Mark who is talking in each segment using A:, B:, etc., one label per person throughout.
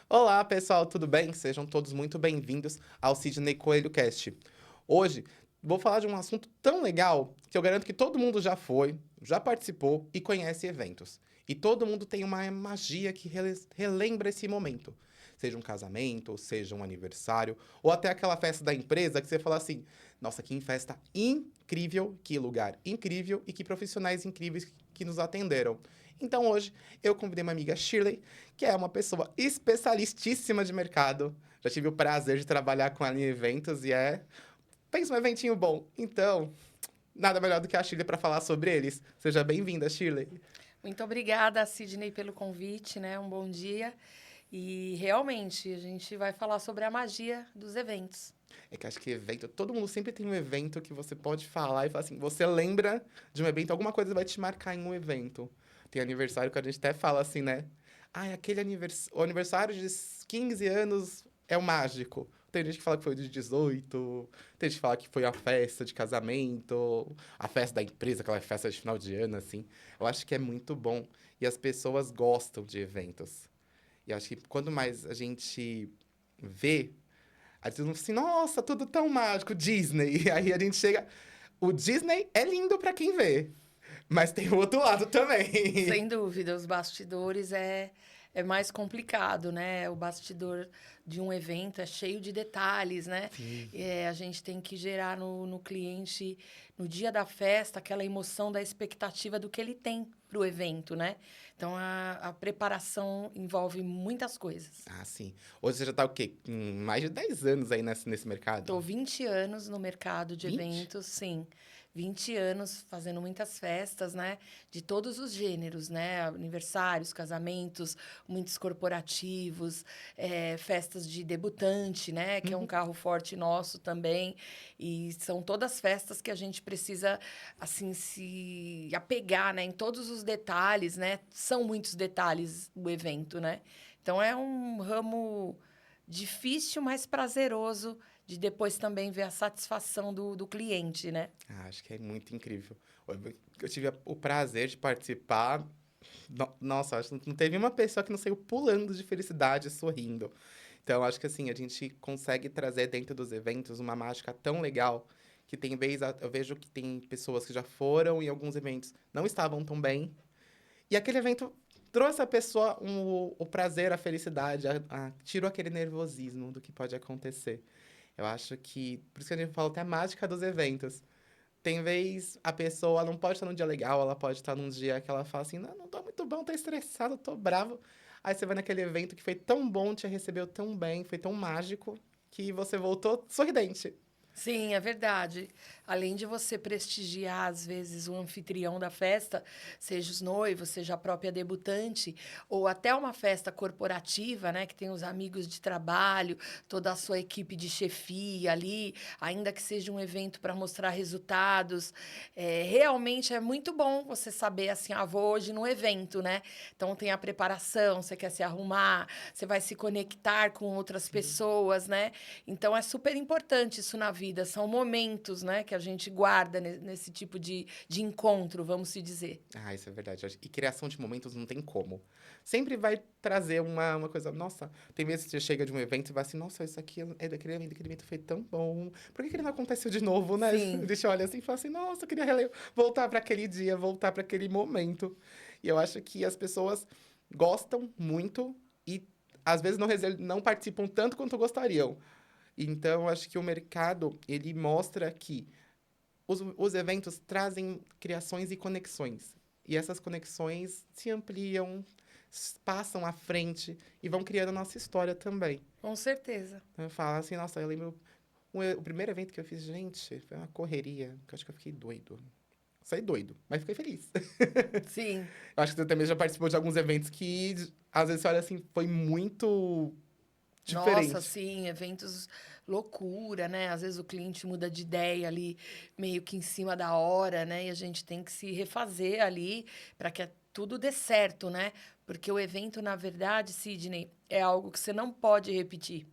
A: Olá, pessoal, tudo bem? Sejam todos muito bem-vindos ao Sidney Coelho Cast. Hoje vou falar de um assunto tão legal que eu garanto que todo mundo já foi, já participou e conhece eventos. E todo mundo tem uma magia que relembra esse momento. Seja um casamento, seja um aniversário, ou até aquela festa da empresa que você fala assim: nossa, que festa incrível, que lugar incrível e que profissionais incríveis que nos atenderam. Então hoje eu convidei uma amiga Shirley, que é uma pessoa especialistíssima de mercado. Já tive o prazer de trabalhar com ela em eventos e pensa um eventinho bom. Então, nada melhor do que a Shirley para falar sobre eles. Seja bem-vinda, Shirley.
B: Muito obrigada, Sidney, pelo convite, né? Um bom dia. E realmente, a gente vai falar sobre a magia dos eventos.
A: É que acho que evento, todo mundo sempre tem um evento que você pode falar e falar assim, você lembra de um evento, alguma coisa vai te marcar em um evento. Tem aniversário que a gente até fala assim, né? Ah, aquele aniversário, o aniversário de 15 anos é o mágico. Tem gente que fala que foi de 18, tem gente que fala que foi a festa de casamento, a festa da empresa, aquela festa de final de ano, assim. Eu acho que é muito bom. E as pessoas gostam de eventos. E acho que quanto mais a gente vê, aí todo mundo assim, nossa, tudo tão mágico, Disney. E aí a gente chega. O Disney é lindo pra quem vê, mas tem o outro lado também.
B: Sem dúvida, os bastidores é mais complicado, né? O bastidor de um evento é cheio de detalhes, né?
A: Sim.
B: A gente tem que gerar no cliente, no dia da festa, aquela emoção da expectativa do que ele tem para o evento, né? Então, a preparação envolve muitas coisas.
A: Ah, sim. Hoje você já tá o quê? Com mais de 10 anos aí nesse mercado?
B: Tô 20 anos no mercado de
A: 20?
B: eventos, sim. 20 anos fazendo muitas festas, né? De todos os gêneros, né? Aniversários, casamentos, muitos corporativos, festas de debutante, né? Que é um
A: Uhum.
B: carro forte nosso também. E são todas festas que a gente precisa, assim, se apegar, né? Em todos os detalhes, né? São muitos detalhes o evento, né? Então, é um ramo difícil, mas prazeroso de depois também ver a satisfação do cliente, né?
A: Ah, acho que é muito incrível. Eu tive o prazer de participar. Nossa, acho que não teve uma pessoa que não saiu pulando de felicidade, sorrindo. Então, acho que assim, a gente consegue trazer dentro dos eventos uma mágica tão legal que tem vez, eu vejo que tem pessoas que já foram em alguns eventos, não estavam tão bem, e aquele evento trouxe a pessoa o prazer, a felicidade, tirou aquele nervosismo do que pode acontecer. Eu acho que, por isso que a gente fala até a mágica dos eventos. Tem vez a pessoa não pode estar num dia legal, ela pode estar num dia que ela fala assim, não, não tô muito bom, tô estressado, tô bravo. Aí você vai naquele evento que foi tão bom, te recebeu tão bem, foi tão mágico, que você voltou sorridente.
B: Sim, é verdade. Além de você prestigiar, às vezes, o anfitrião da festa, seja os noivos, seja a própria debutante, ou até uma festa corporativa, né, que tem os amigos de trabalho, toda a sua equipe de chefia ali, ainda que seja um evento para mostrar resultados, realmente é muito bom você saber assim, ah, vou hoje num evento, né? Então tem a preparação, você quer se arrumar, você vai se conectar com outras
A: Sim.
B: pessoas, né? Então é super importante isso na vida. São momentos, né, que a gente guarda nesse tipo de encontro, vamos se dizer.
A: Ah, isso é verdade. E criação de momentos não tem como. Sempre vai trazer uma coisa. Nossa, tem vezes que você chega de um evento e vai assim, nossa, isso aqui é aquele evento foi tão bom. Por que ele não aconteceu de novo, né?
B: Sim,
A: Deixa eu olhar assim e fala assim, nossa, eu queria voltar para aquele dia, voltar para aquele momento. E eu acho que as pessoas gostam muito e às vezes não participam tanto quanto gostariam. Então, eu acho que o mercado, ele mostra que os eventos trazem criações e conexões. E essas conexões se ampliam, passam à frente e vão criando a nossa história também.
B: com certeza.
A: Então, eu falo assim, nossa, eu lembro o primeiro evento que eu fiz, gente, foi uma correria, que eu acho que eu fiquei doido. Saí doido, mas fiquei feliz.
B: Sim.
A: Eu acho que você também já participou de alguns eventos que, às vezes, você olha assim, foi muito
B: Nossa,
A: diferente.
B: sim, eventos loucura, né? Às vezes o cliente muda de ideia ali meio que em cima da hora, né? E a gente tem que se refazer ali para que tudo dê certo, né? Porque o evento, na verdade, Sidney, é algo que você não pode repetir.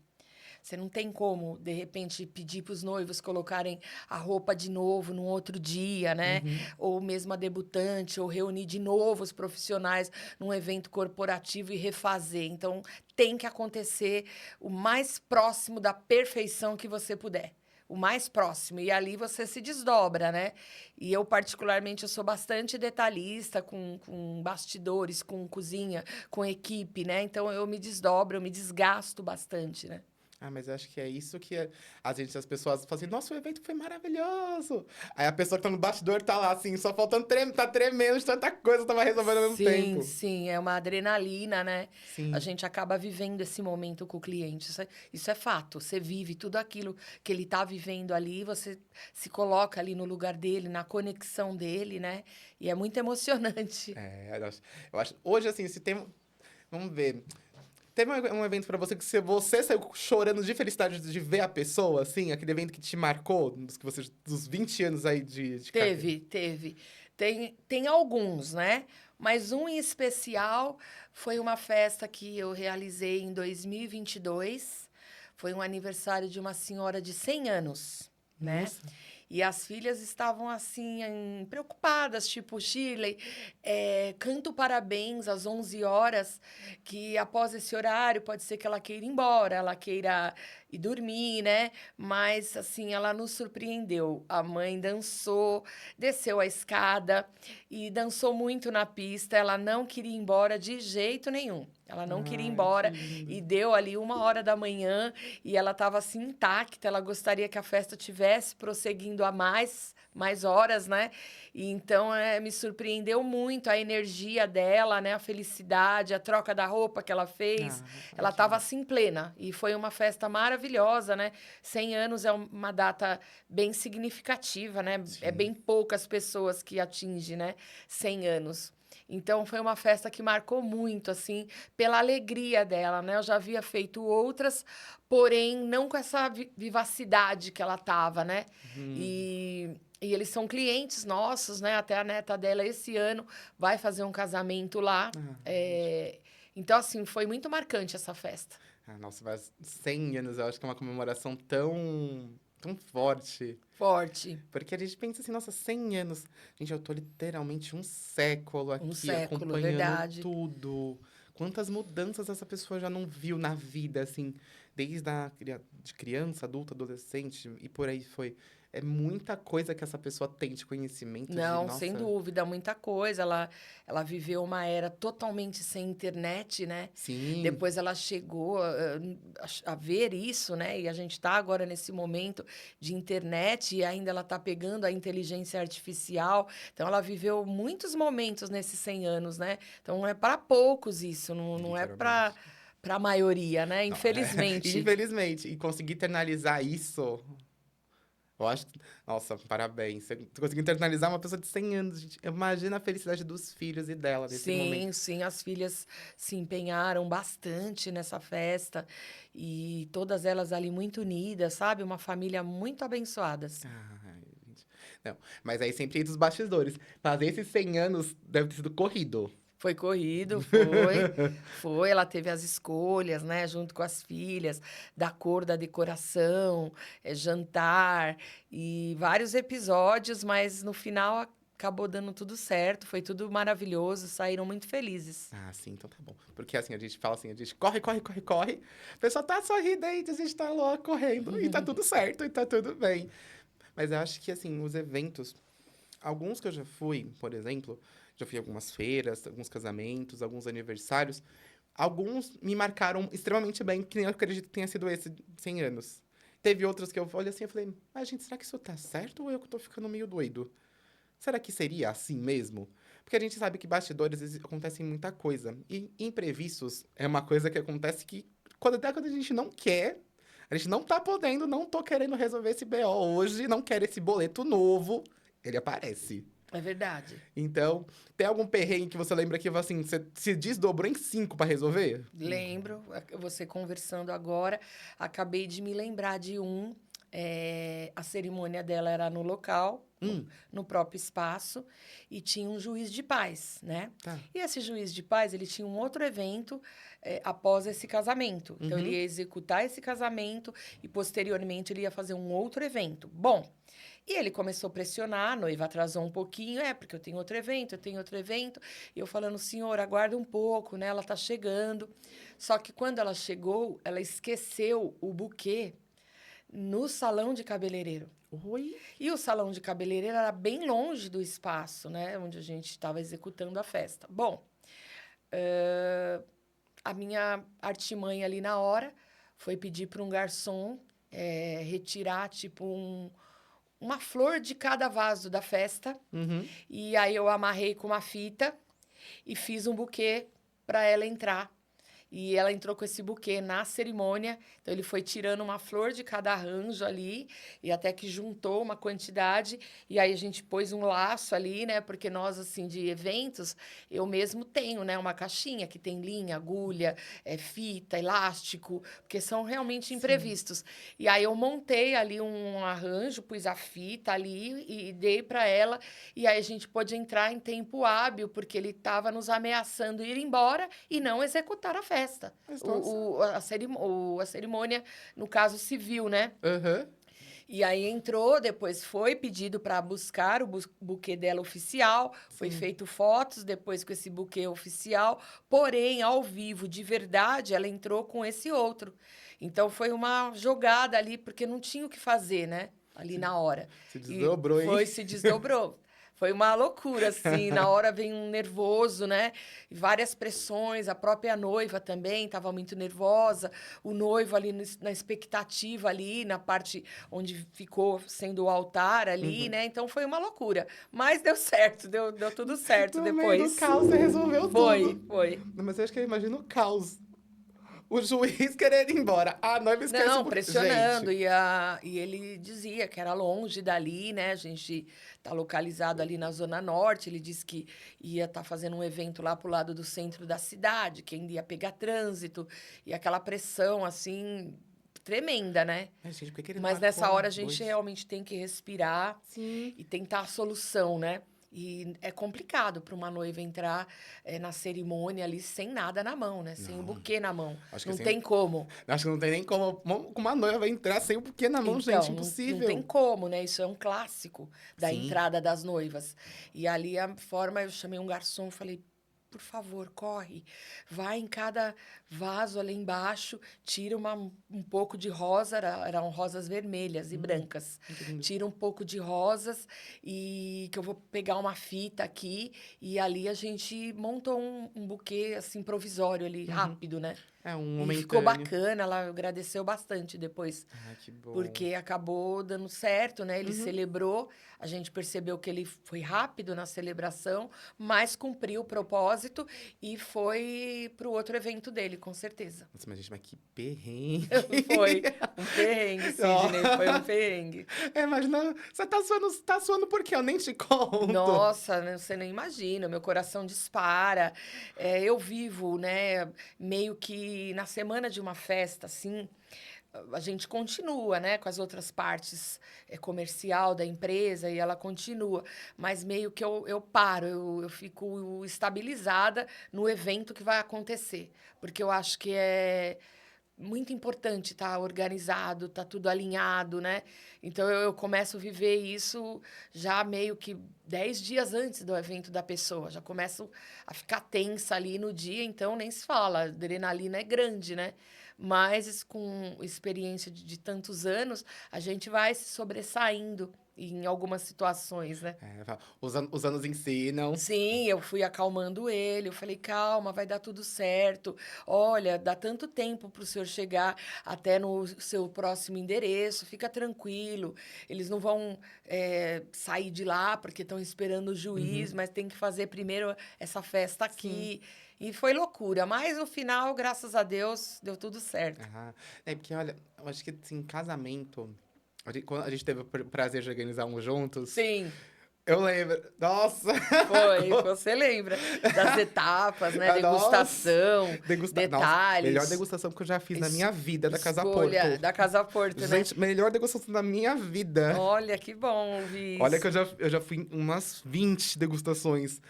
B: Você não tem como, de repente, pedir para os noivos colocarem a roupa de novo num outro dia, né?
A: Uhum.
B: Ou mesmo a debutante, ou reunir de novo os profissionais num evento corporativo e refazer. Então, tem que acontecer o mais próximo da perfeição que você puder. O mais próximo. E ali você se desdobra, né? E eu, particularmente, eu sou bastante detalhista com bastidores, com cozinha, com equipe, né? Então, eu me desdobro, eu me desgasto bastante, né?
A: Ah, mas eu acho que é isso que as pessoas falam assim, nossa, o evento foi maravilhoso. Aí a pessoa que tá no bastidor tá lá, assim, só faltando tá tremendo de tanta coisa, tava resolvendo ao mesmo
B: Sim,
A: tempo.
B: sim, é uma adrenalina, né? A
A: Sim.
B: gente acaba vivendo esse momento com o cliente. Isso é fato. Você vive tudo aquilo que ele está vivendo ali, você se coloca ali no lugar dele, na conexão dele, né? E é muito emocionante.
A: É, eu acho. Hoje, assim, se tem. Vamos ver. Teve um evento pra você que você saiu chorando de felicidade de ver a pessoa, assim, aquele evento que te marcou, dos 20 anos aí de carreira.
B: Teve. Tem alguns, né? Mas um em especial foi uma festa que eu realizei em 2022. Foi um aniversário de uma senhora de 100 anos, né?
A: Nossa.
B: E as filhas estavam assim, preocupadas, tipo, Shirley, canto parabéns às 11 horas, que após esse horário pode ser que ela queira ir embora, ela queira ir dormir, né? Mas, assim, ela nos surpreendeu. A mãe dançou, desceu a escada e dançou muito na pista. Ela não queria ir embora de jeito nenhum. Ela não queria ir
A: Ai, que
B: embora
A: lindo.
B: e deu ali 1 hora da manhã e ela estava assim intacta. Ela gostaria que a festa tivesse prosseguindo a mais horas, né? E então me surpreendeu muito a energia dela, né? A felicidade, a troca da roupa que ela fez.
A: Ah,
B: Ela estava
A: tadinha.
B: assim plena e foi uma festa maravilhosa, né? 100 anos é uma data bem significativa, né? É
A: Sim.
B: bem poucas pessoas que atinge, né? 100 anos. Então foi uma festa que marcou muito, assim, pela alegria dela, né? Eu já havia feito outras, porém não com essa vivacidade que ela tava, né?
A: Hum.
B: E eles são clientes nossos, né? Até a neta dela esse ano vai fazer um casamento lá.
A: Ah,
B: Então, assim, foi muito marcante essa festa.
A: nossa, mas 100 anos eu acho que é uma comemoração tão forte.
B: Forte.
A: Porque a gente pensa assim, nossa, 100 anos. Gente, eu tô literalmente um século
B: Um
A: aqui
B: século,
A: acompanhando
B: verdade.
A: tudo. Quantas mudanças essa pessoa já não viu na vida, assim, desde de criança, adulta, adolescente e por aí foi. É muita coisa que essa pessoa tem de conhecimento de,
B: Não, sem
A: nossa,
B: dúvida, muita coisa. Ela viveu uma era totalmente sem internet, né?
A: sim,
B: Depois ela chegou a ver isso, né? E a gente está agora nesse momento de internet e ainda ela está pegando a inteligência artificial. Então, ela viveu muitos momentos nesses 100 anos, né? Então, não é para poucos isso, não é para
A: literalmente.
B: a maioria, né?
A: Não,
B: Infelizmente.
A: infelizmente. E conseguir internalizar isso. Eu acho que, nossa, parabéns. Você conseguiu internalizar uma pessoa de 100 anos, gente. Imagina a felicidade dos filhos e dela nesse
B: Sim,
A: momento.
B: sim, as filhas se empenharam bastante nessa festa e todas elas ali muito unidas, sabe? Uma família muito abençoadas.
A: Ai, gente. Não, mas aí sempre entra os bastidores. Fazer esses 100 anos deve ter sido corrido.
B: Foi corrido, foi. Foi, ela teve as escolhas, né, junto com as filhas, da cor da decoração, jantar e vários episódios, mas no final acabou dando tudo certo, foi tudo maravilhoso, saíram muito felizes.
A: Ah, sim, então tá bom. Porque assim, a gente fala assim, a gente corre, corre, corre, corre. A pessoa tá sorridente, a gente tá lá correndo e tá tudo certo e tá tudo bem. Mas eu acho que assim, os eventos, alguns que eu já fui, por exemplo, já fui a algumas feiras, alguns casamentos, alguns aniversários. Alguns me marcaram extremamente bem, que nem eu acredito que tenha sido esse de 100 anos. Teve outros que eu olhei assim e falei, mas gente, será que isso tá certo ou eu que tô ficando meio doido? Será que seria assim mesmo? Porque a gente sabe que bastidores acontecem muita coisa. E imprevistos é uma coisa que acontece que até quando a gente não quer, a gente não tá podendo, não tô querendo resolver esse BO hoje, não quero esse boleto novo, ele aparece.
B: É verdade.
A: Então, tem algum perrengue que você lembra que assim, você se desdobrou em 5 pra resolver?
B: Lembro, você conversando agora, acabei de me lembrar de um. A cerimônia dela era no local,
A: Hum,
B: no próprio espaço, e tinha um juiz de paz, né?
A: tá.
B: E esse juiz de paz, ele tinha um outro evento após esse casamento. Então, ele
A: Uhum.
B: ia executar esse casamento e, posteriormente, ele ia fazer um outro evento. Bom, e ele começou a pressionar, a noiva atrasou um pouquinho, porque eu tenho outro evento, eu tenho outro evento. E eu falando, senhor, aguarda um pouco, né? Ela tá chegando. Só que quando ela chegou, ela esqueceu o buquê no salão de cabeleireiro.
A: Oi?
B: E o salão de cabeleireiro era bem longe do espaço, né? Onde a gente estava executando a festa. Bom, a minha artimanha ali na hora foi pedir para um garçom retirar, tipo, uma flor de cada vaso da festa.
A: Uhum.
B: E aí eu amarrei com uma fita e fiz um buquê para ela entrar. E ela entrou com esse buquê na cerimônia. Então, ele foi tirando uma flor de cada arranjo ali, e até que juntou uma quantidade. E aí, a gente pôs um laço ali, né? Porque nós, assim, de eventos, eu mesmo tenho, né? Uma caixinha que tem linha, agulha, fita, elástico, porque são realmente imprevistos. E aí, eu montei ali um arranjo, pus a fita ali e dei para ela. E aí, a gente pôde entrar em tempo hábil, porque ele estava nos ameaçando ir embora e não executar a festa.
A: Mas, nossa.
B: A cerimônia, no caso, civil, né?
A: Aham.
B: E aí entrou, depois foi pedido para buscar o buquê dela oficial, foi
A: Sim.
B: feito fotos depois com esse buquê oficial, porém, ao vivo, de verdade, ela entrou com esse outro. Então, foi uma jogada ali, porque não tinha o que fazer, né? Ali na hora.
A: Se
B: E
A: desdobrou, hein?
B: se desdobrou. Foi uma loucura, assim. Na hora vem um nervoso, né? Várias pressões. A própria noiva também estava muito nervosa. O noivo ali na expectativa ali, na parte onde ficou sendo o altar ali,
A: Uhum.
B: né? Então foi uma loucura. Mas deu certo, deu tudo certo
A: No meio do
B: depois.
A: caos, você resolveu
B: Foi,
A: tudo.
B: foi.
A: Mas eu acho que eu imagino o caos. O juiz querer ir embora. A noiva esquece o
B: Não,
A: buquê.
B: pressionando.
A: Gente.
B: E ele dizia que era longe dali, né? A gente tá localizado ali na Zona Norte. Ele disse que ia estar fazendo um evento lá pro lado do centro da cidade, que ainda ia pegar trânsito. E aquela pressão, assim, tremenda, né?
A: Mas, gente, por que que ele não
B: Mas
A: marcou
B: nessa hora a gente
A: dois?
B: realmente tem que respirar
A: Sim.
B: e tentar a solução, né? E é complicado para uma noiva entrar na cerimônia ali sem nada na mão, né? Sem o
A: Não.
B: buquê na mão.
A: Acho que
B: Não
A: assim,
B: tem como.
A: acho que não tem nem como uma noiva entrar sem o buquê na mão, gente.
B: Então, não tem
A: Impossível.
B: como, né? Isso é um clássico da
A: Sim.
B: entrada das noivas. E ali a forma, eu chamei um garçom, falei, por favor, corre, vai em cada vaso ali embaixo, tira um pouco de rosa, eram rosas vermelhas e brancas.
A: Que lindo.
B: Tira um pouco de rosas e que eu vou pegar uma fita aqui e ali a gente montou um buquê assim provisório ali, rápido, né?
A: É um
B: E ficou
A: momentâneo.
B: bacana, ela agradeceu bastante depois.
A: Ai, que bom.
B: Porque acabou dando certo, né? Ele celebrou, a gente percebeu que ele foi rápido na celebração, mas cumpriu o propósito e foi pro outro evento dele, com certeza.
A: Nossa, mas gente, mas que perrengue.
B: Foi um perrengue, Sidney, foi um perrengue.
A: Imagina, você tá suando por quê? Eu nem te conto.
B: Nossa, né, você nem imagina, meu coração dispara. Eu vivo, né, meio que na semana de uma festa, assim, a gente continua, né, com as outras partes comercial da empresa e ela continua, mas meio que eu paro, eu fico estabilizada no evento que vai acontecer, porque eu acho que é muito importante estar organizado, estar tudo alinhado, né? Então eu começo a viver isso já meio que 10 dias antes do evento da pessoa. Já começo a ficar tensa ali no dia, então nem se fala. A adrenalina é grande, né? Mas com experiência de tantos anos, a gente vai se sobressaindo em algumas situações, né?
A: Os anos ensinam.
B: Sim, eu fui acalmando ele. Eu falei, calma, vai dar tudo certo. Olha, dá tanto tempo para o senhor chegar até no seu próximo endereço. Fica tranquilo. Eles não vão sair de lá porque estão esperando o juiz, mas tem que fazer primeiro essa festa aqui. E foi loucura. Mas no final, graças a Deus, deu tudo certo.
A: Ah, porque, olha, eu acho que, assim, casamento... quando a gente teve o prazer de organizar um juntos...
B: Sim.
A: Eu lembro. Nossa!
B: Foi, você lembra das etapas, né? Degustação,
A: Nossa, melhor
B: detalhes,
A: degustação que eu já fiz na minha vida da Casa
B: escolha
A: Porto.
B: da Casa Porto, né?
A: Gente, melhor degustação da minha vida.
B: Olha, que bom ouvir
A: Olha que
B: isso.
A: eu já fui em umas 20 degustações.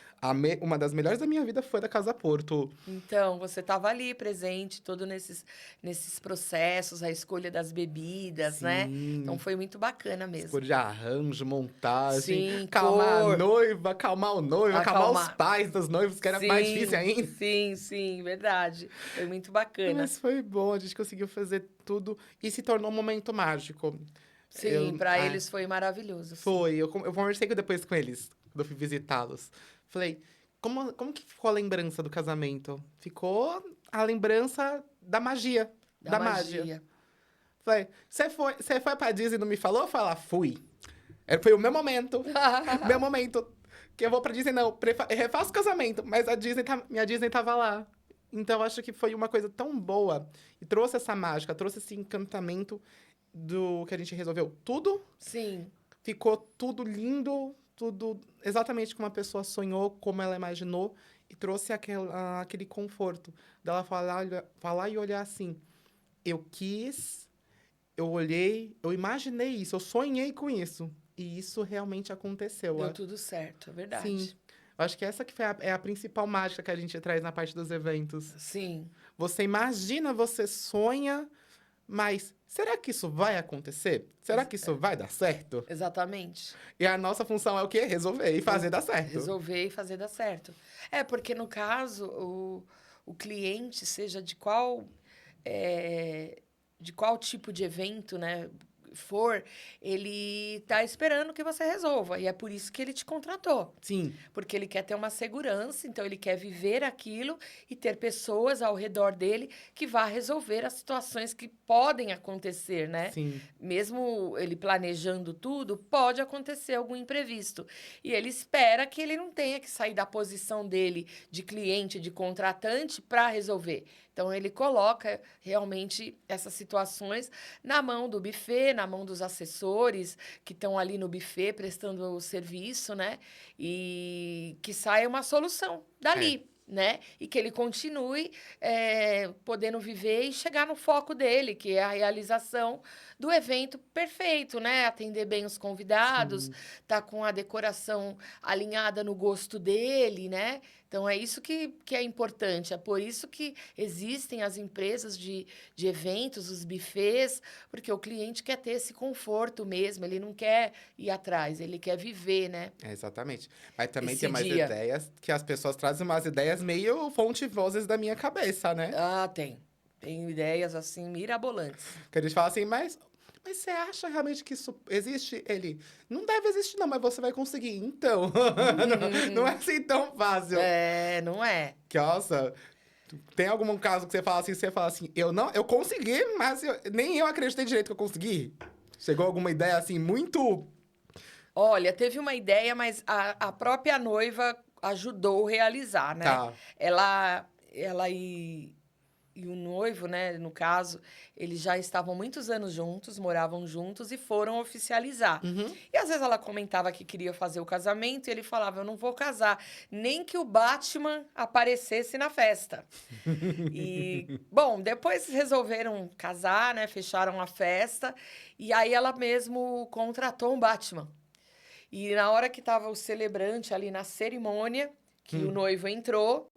A: Uma das melhores da minha vida foi da Casa Porto.
B: Então, você estava ali presente, todo nesses processos, a escolha das bebidas, né? Então,
A: Sim.
B: foi muito bacana mesmo.
A: Escolha de arranjo, montagem,
B: Sim,
A: calmar a
B: cor,
A: noiva, acalmar o noivo, acalmar os
B: acalmar.
A: pais dos noivos, que era mais difícil
B: Sim,
A: ainda.
B: sim, sim, verdade. Foi muito bacana.
A: Mas foi bom, a gente conseguiu fazer tudo e se tornou um momento mágico.
B: Sim, para eles foi maravilhoso, sim.
A: Foi, eu conversei depois com eles, quando eu fui visitá-los. Falei, como que ficou a lembrança do casamento? Ficou a lembrança da magia,
B: Da
A: da mágica.
B: magia.
A: Falei, você foi pra Disney e não me falou? Fala, fui. Foi o meu momento, meu momento. Que eu vou pra Disney, não, eu refaço o casamento, mas minha Disney tava lá. Então, eu acho que foi uma coisa tão boa. E trouxe essa mágica, trouxe esse encantamento do que a gente resolveu. Tudo
B: Sim,
A: ficou tudo lindo, tudo exatamente como a pessoa sonhou, como ela imaginou. E trouxe aquele conforto dela falar e olhar assim. Eu quis, eu olhei, eu imaginei isso, eu sonhei com isso. E isso realmente aconteceu.
B: deu tudo certo, é
A: Sim.
B: verdade.
A: Eu acho que essa que foi é a principal mágica que a gente traz na parte dos eventos.
B: Sim,
A: Você imagina, você sonha, mas será que isso vai acontecer? Será que isso vai dar certo?
B: exatamente.
A: E a nossa função é o quê? Resolver e fazer dar certo.
B: Resolver e fazer dar certo. É, porque no caso, o cliente, seja de qual tipo de evento, né, for, ele tá esperando que você resolva. E é por isso que ele te contratou.
A: Sim,
B: Porque ele quer ter uma segurança, então ele quer viver aquilo e ter pessoas ao redor dele que vá resolver as situações que podem acontecer, né?
A: sim.
B: Mesmo ele planejando tudo, pode acontecer algum imprevisto. E ele espera que ele não tenha que sair da posição dele de cliente, de contratante, para resolver. Então, ele coloca realmente essas situações na mão do buffet, na mão dos assessores que estão ali no buffet prestando o serviço, né? E que saia uma solução dali. Né? E que ele continue podendo viver e chegar no foco dele, que é a realização do evento perfeito, né? Atender bem os convidados,
A: Sim.
B: tá com a decoração alinhada no gosto dele, né? Então, é isso que é importante. É por isso que existem as empresas de eventos, os buffets, porque o cliente quer ter esse conforto mesmo, ele não quer ir atrás, ele quer viver, né?
A: Exatamente. Mas também
B: Esse
A: tem mais
B: dia.
A: ideias, que as pessoas trazem umas ideias meio fonte-vozes da minha cabeça, né?
B: Ah, tem. Tenho ideias assim mirabolantes.
A: Que a gente fala assim, mas você acha realmente que isso existe? Ele, não deve existir não, mas você vai conseguir. Então, não é assim tão fácil.
B: É, não é?
A: Nossa, tem algum caso que você fala assim, eu consegui, mas nem eu acreditei direito que eu consegui. Chegou alguma ideia assim, muito...
B: Olha, teve uma ideia, mas a própria noiva ajudou a realizar, né?
A: Tá.
B: Ela e o noivo, né, no caso, eles já estavam muitos anos juntos, moravam juntos e foram oficializar.
A: Uhum.
B: E às vezes ela comentava que queria fazer o casamento e ele falava: Eu não vou casar, nem que o Batman aparecesse na festa. E, bom, depois resolveram casar, né, fecharam a festa e aí ela mesmo contratou um Batman. E na hora que estava o celebrante ali na cerimônia, que o noivo entrou,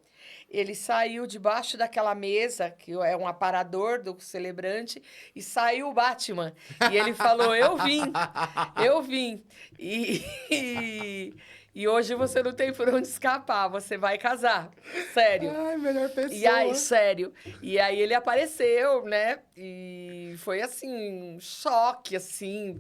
B: ele saiu debaixo daquela mesa, que é um aparador do celebrante, e saiu o Batman. E ele falou: Eu vim, eu vim. E hoje você não tem por onde escapar, você vai casar. Sério.
A: Ai, melhor
B: E aí,
A: pessoa.
B: sério. E aí ele apareceu, né? E foi assim, um choque, assim,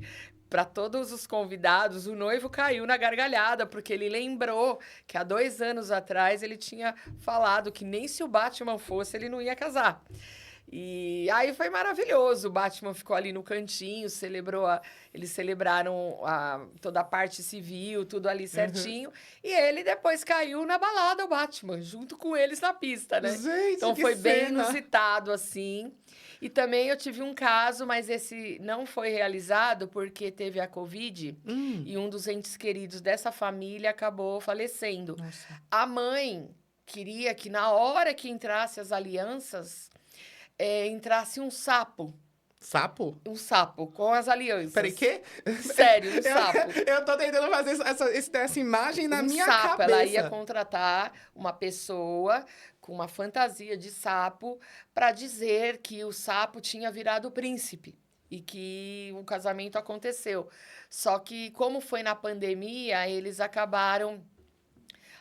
B: para todos os convidados. O noivo caiu na gargalhada, porque ele lembrou que há 2 anos atrás ele tinha falado que nem se o Batman fosse, ele não ia casar. E aí foi maravilhoso. O Batman ficou ali no cantinho, eles celebraram toda a parte civil, tudo ali certinho. E ele depois caiu na balada, o Batman, junto com eles na pista, né?
A: Gente,
B: Então
A: que
B: foi bem
A: cena.
B: inusitado, assim. E também eu tive um caso, mas esse não foi realizado porque teve a Covid e um dos entes queridos dessa família acabou falecendo.
A: Nossa.
B: A mãe queria que na hora que entrasse as alianças, entrasse um sapo.
A: Sapo?
B: Um sapo com as alianças.
A: Peraí, quê?
B: Sério, um sapo.
A: Eu tô tentando fazer essa imagem na minha
B: sapo.
A: cabeça.
B: Ela ia contratar uma pessoa com uma fantasia de sapo para dizer que o sapo tinha virado príncipe e que o casamento aconteceu. Só que, como foi na pandemia, eles acabaram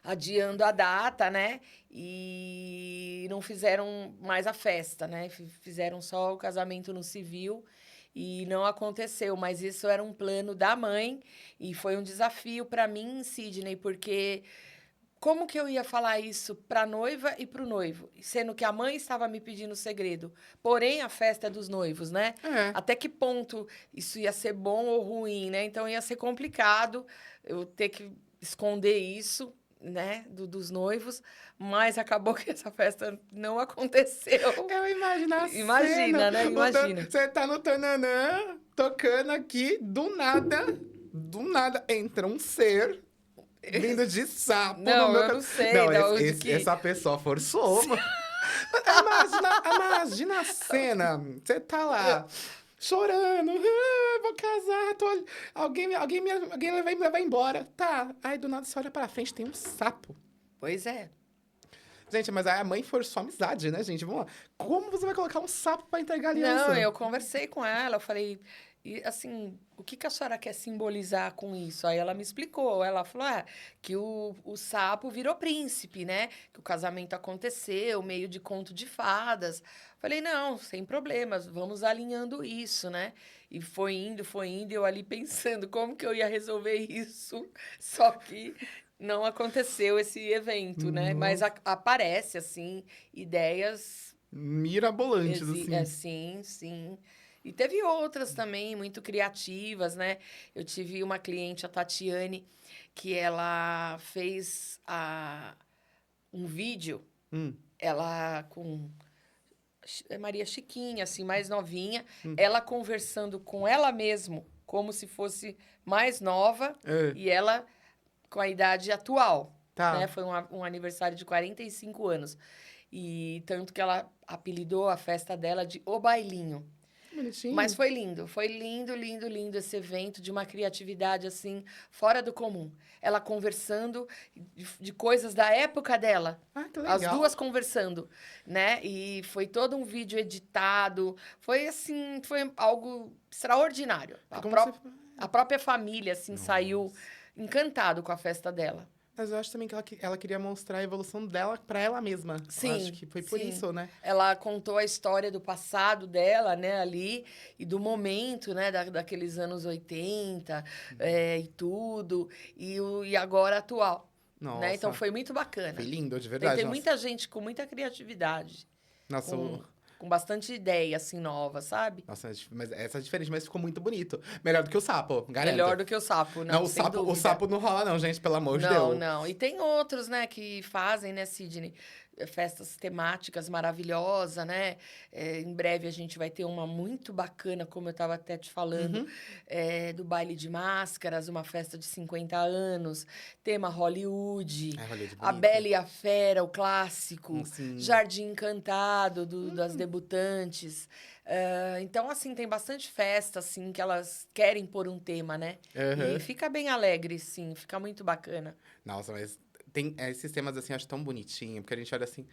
B: adiando a data, né? E não fizeram mais a festa, né? Fizeram só o casamento no civil e não aconteceu. Mas isso era um plano da mãe e foi um desafio para mim, Sidney, porque como que eu ia falar isso para a noiva e para o noivo? Sendo que a mãe estava me pedindo segredo. Porém, a festa é dos noivos, né?
A: É.
B: Até que ponto isso ia ser bom ou ruim, né? Então, ia ser complicado eu ter que esconder isso, né? dos noivos. Mas acabou que essa festa não aconteceu.
A: Eu imagino a
B: Imagina,
A: cena.
B: né? Imagina.
A: Você tá no tananã, tocando aqui, do nada, entra um ser vindo de sapo
B: Não,
A: no meu
B: eu não sei
A: Não,
B: da onde que...
A: essa pessoa forçou, mano. Imagina a cena. Você tá lá, chorando. Vou casar. Alguém vai me levar embora. Tá. Aí, do nada, você olha pra frente, tem um sapo.
B: Pois é.
A: Gente, mas aí a mãe forçou a amizade, né, gente? Vamos lá. Como você vai colocar um sapo pra entregar aliança?
B: Não, eu conversei com ela, eu falei, e assim, o que a senhora quer simbolizar com isso? Aí ela me explicou, ela falou, que o sapo virou príncipe, né? Que o casamento aconteceu, meio de conto de fadas. Falei, não, sem problemas, vamos alinhando isso, né? E foi indo, e eu ali pensando como que eu ia resolver isso, só que não aconteceu esse evento, né? Mas aparece, assim, ideias
A: Mirabolantes, assim.
B: sim, sim. E teve outras também, muito criativas, né? Eu tive uma cliente, a Tatiane, que ela fez um vídeo, ela com Maria Chiquinha, assim, mais novinha, ela conversando com ela mesma, como se fosse mais nova, e ela com a idade atual.
A: Tá.
B: Né? Foi um aniversário de 45 anos. E tanto que ela apelidou a festa dela de O Bailinho.
A: Bonitinho.
B: Mas foi lindo, lindo, lindo esse evento, de uma criatividade, assim, fora do comum. Ela conversando de coisas da época dela.
A: Ah, que legal.
B: As duas conversando, né? E foi todo um vídeo editado. Foi, assim, foi algo extraordinário. A própria família, assim, saiu encantado com a festa dela.
A: Mas eu acho também que ela queria mostrar a evolução dela pra ela mesma.
B: Sim,
A: eu acho que foi por isso, né?
B: Ela contou a história do passado dela, né, ali, e do momento, né, daqueles anos 80, e tudo, e agora atual.
A: Nossa.
B: Né? Então, foi muito bacana.
A: Foi lindo, de verdade.
B: Tem muita gente com muita criatividade.
A: Nossa,
B: Com bastante ideia, assim, nova, sabe?
A: Nossa, mas essa é diferente, mas ficou muito bonito. Melhor do que o sapo, garanto.
B: Melhor do que o sapo, não, sem dúvida.
A: O sapo não rola não, gente, pelo amor de Deus.
B: Não. E tem outros, né, que fazem, né, Sidney? Festas temáticas maravilhosas, né? Em breve a gente vai ter uma muito bacana, como eu estava até te falando, do baile de máscaras, uma festa de 50 anos, tema Hollywood,
A: Hollywood
B: A Bela e a Fera, o clássico,
A: Sim.
B: Jardim Encantado das debutantes. Então, assim, tem bastante festa, assim, que elas querem pôr um tema, né? E fica bem alegre, sim, fica muito bacana.
A: Nossa, mas tem esses temas, assim, eu acho tão bonitinho, porque a gente olha assim,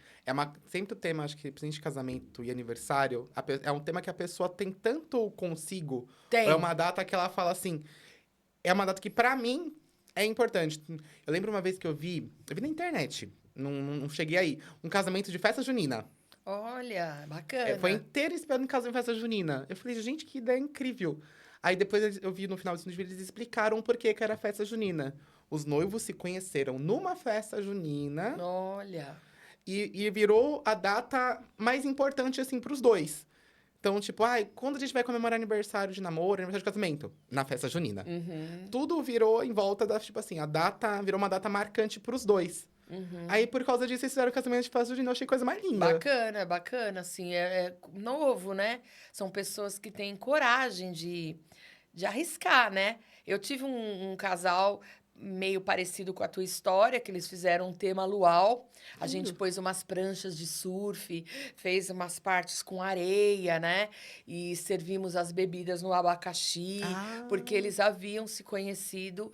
A: sempre o tema, acho que, principalmente de casamento e aniversário, é um tema que a pessoa tem tanto consigo,
B: Tem.
A: é uma data que ela fala assim, é uma data que pra mim é importante. Eu lembro uma vez que eu vi na internet, não cheguei aí, um casamento de festa junina.
B: Olha, bacana.
A: Foi inteiro esperando um casamento de festa junina. Eu falei, gente, que ideia incrível. Aí depois eu vi no final desse vídeo, eles explicaram por que era festa junina. Os noivos se conheceram numa festa junina.
B: Olha.
A: E virou a data mais importante, assim, pros dois. Então, tipo, quando a gente vai comemorar aniversário de namoro, aniversário de casamento? Na festa junina. Tudo virou em volta da, tipo assim, a data virou uma data marcante pros dois. Aí, por causa disso, eles fizeram o casamento de festa junina. Eu achei a coisa mais linda.
B: Bacana, assim, é novo, né? São pessoas que têm coragem de arriscar, né? Eu tive um casal meio parecido com a tua história, que eles fizeram um tema luau. A gente pôs umas pranchas de surf, fez umas partes com areia, né? E servimos as bebidas no abacaxi,
A: Ah.
B: porque eles haviam se conhecido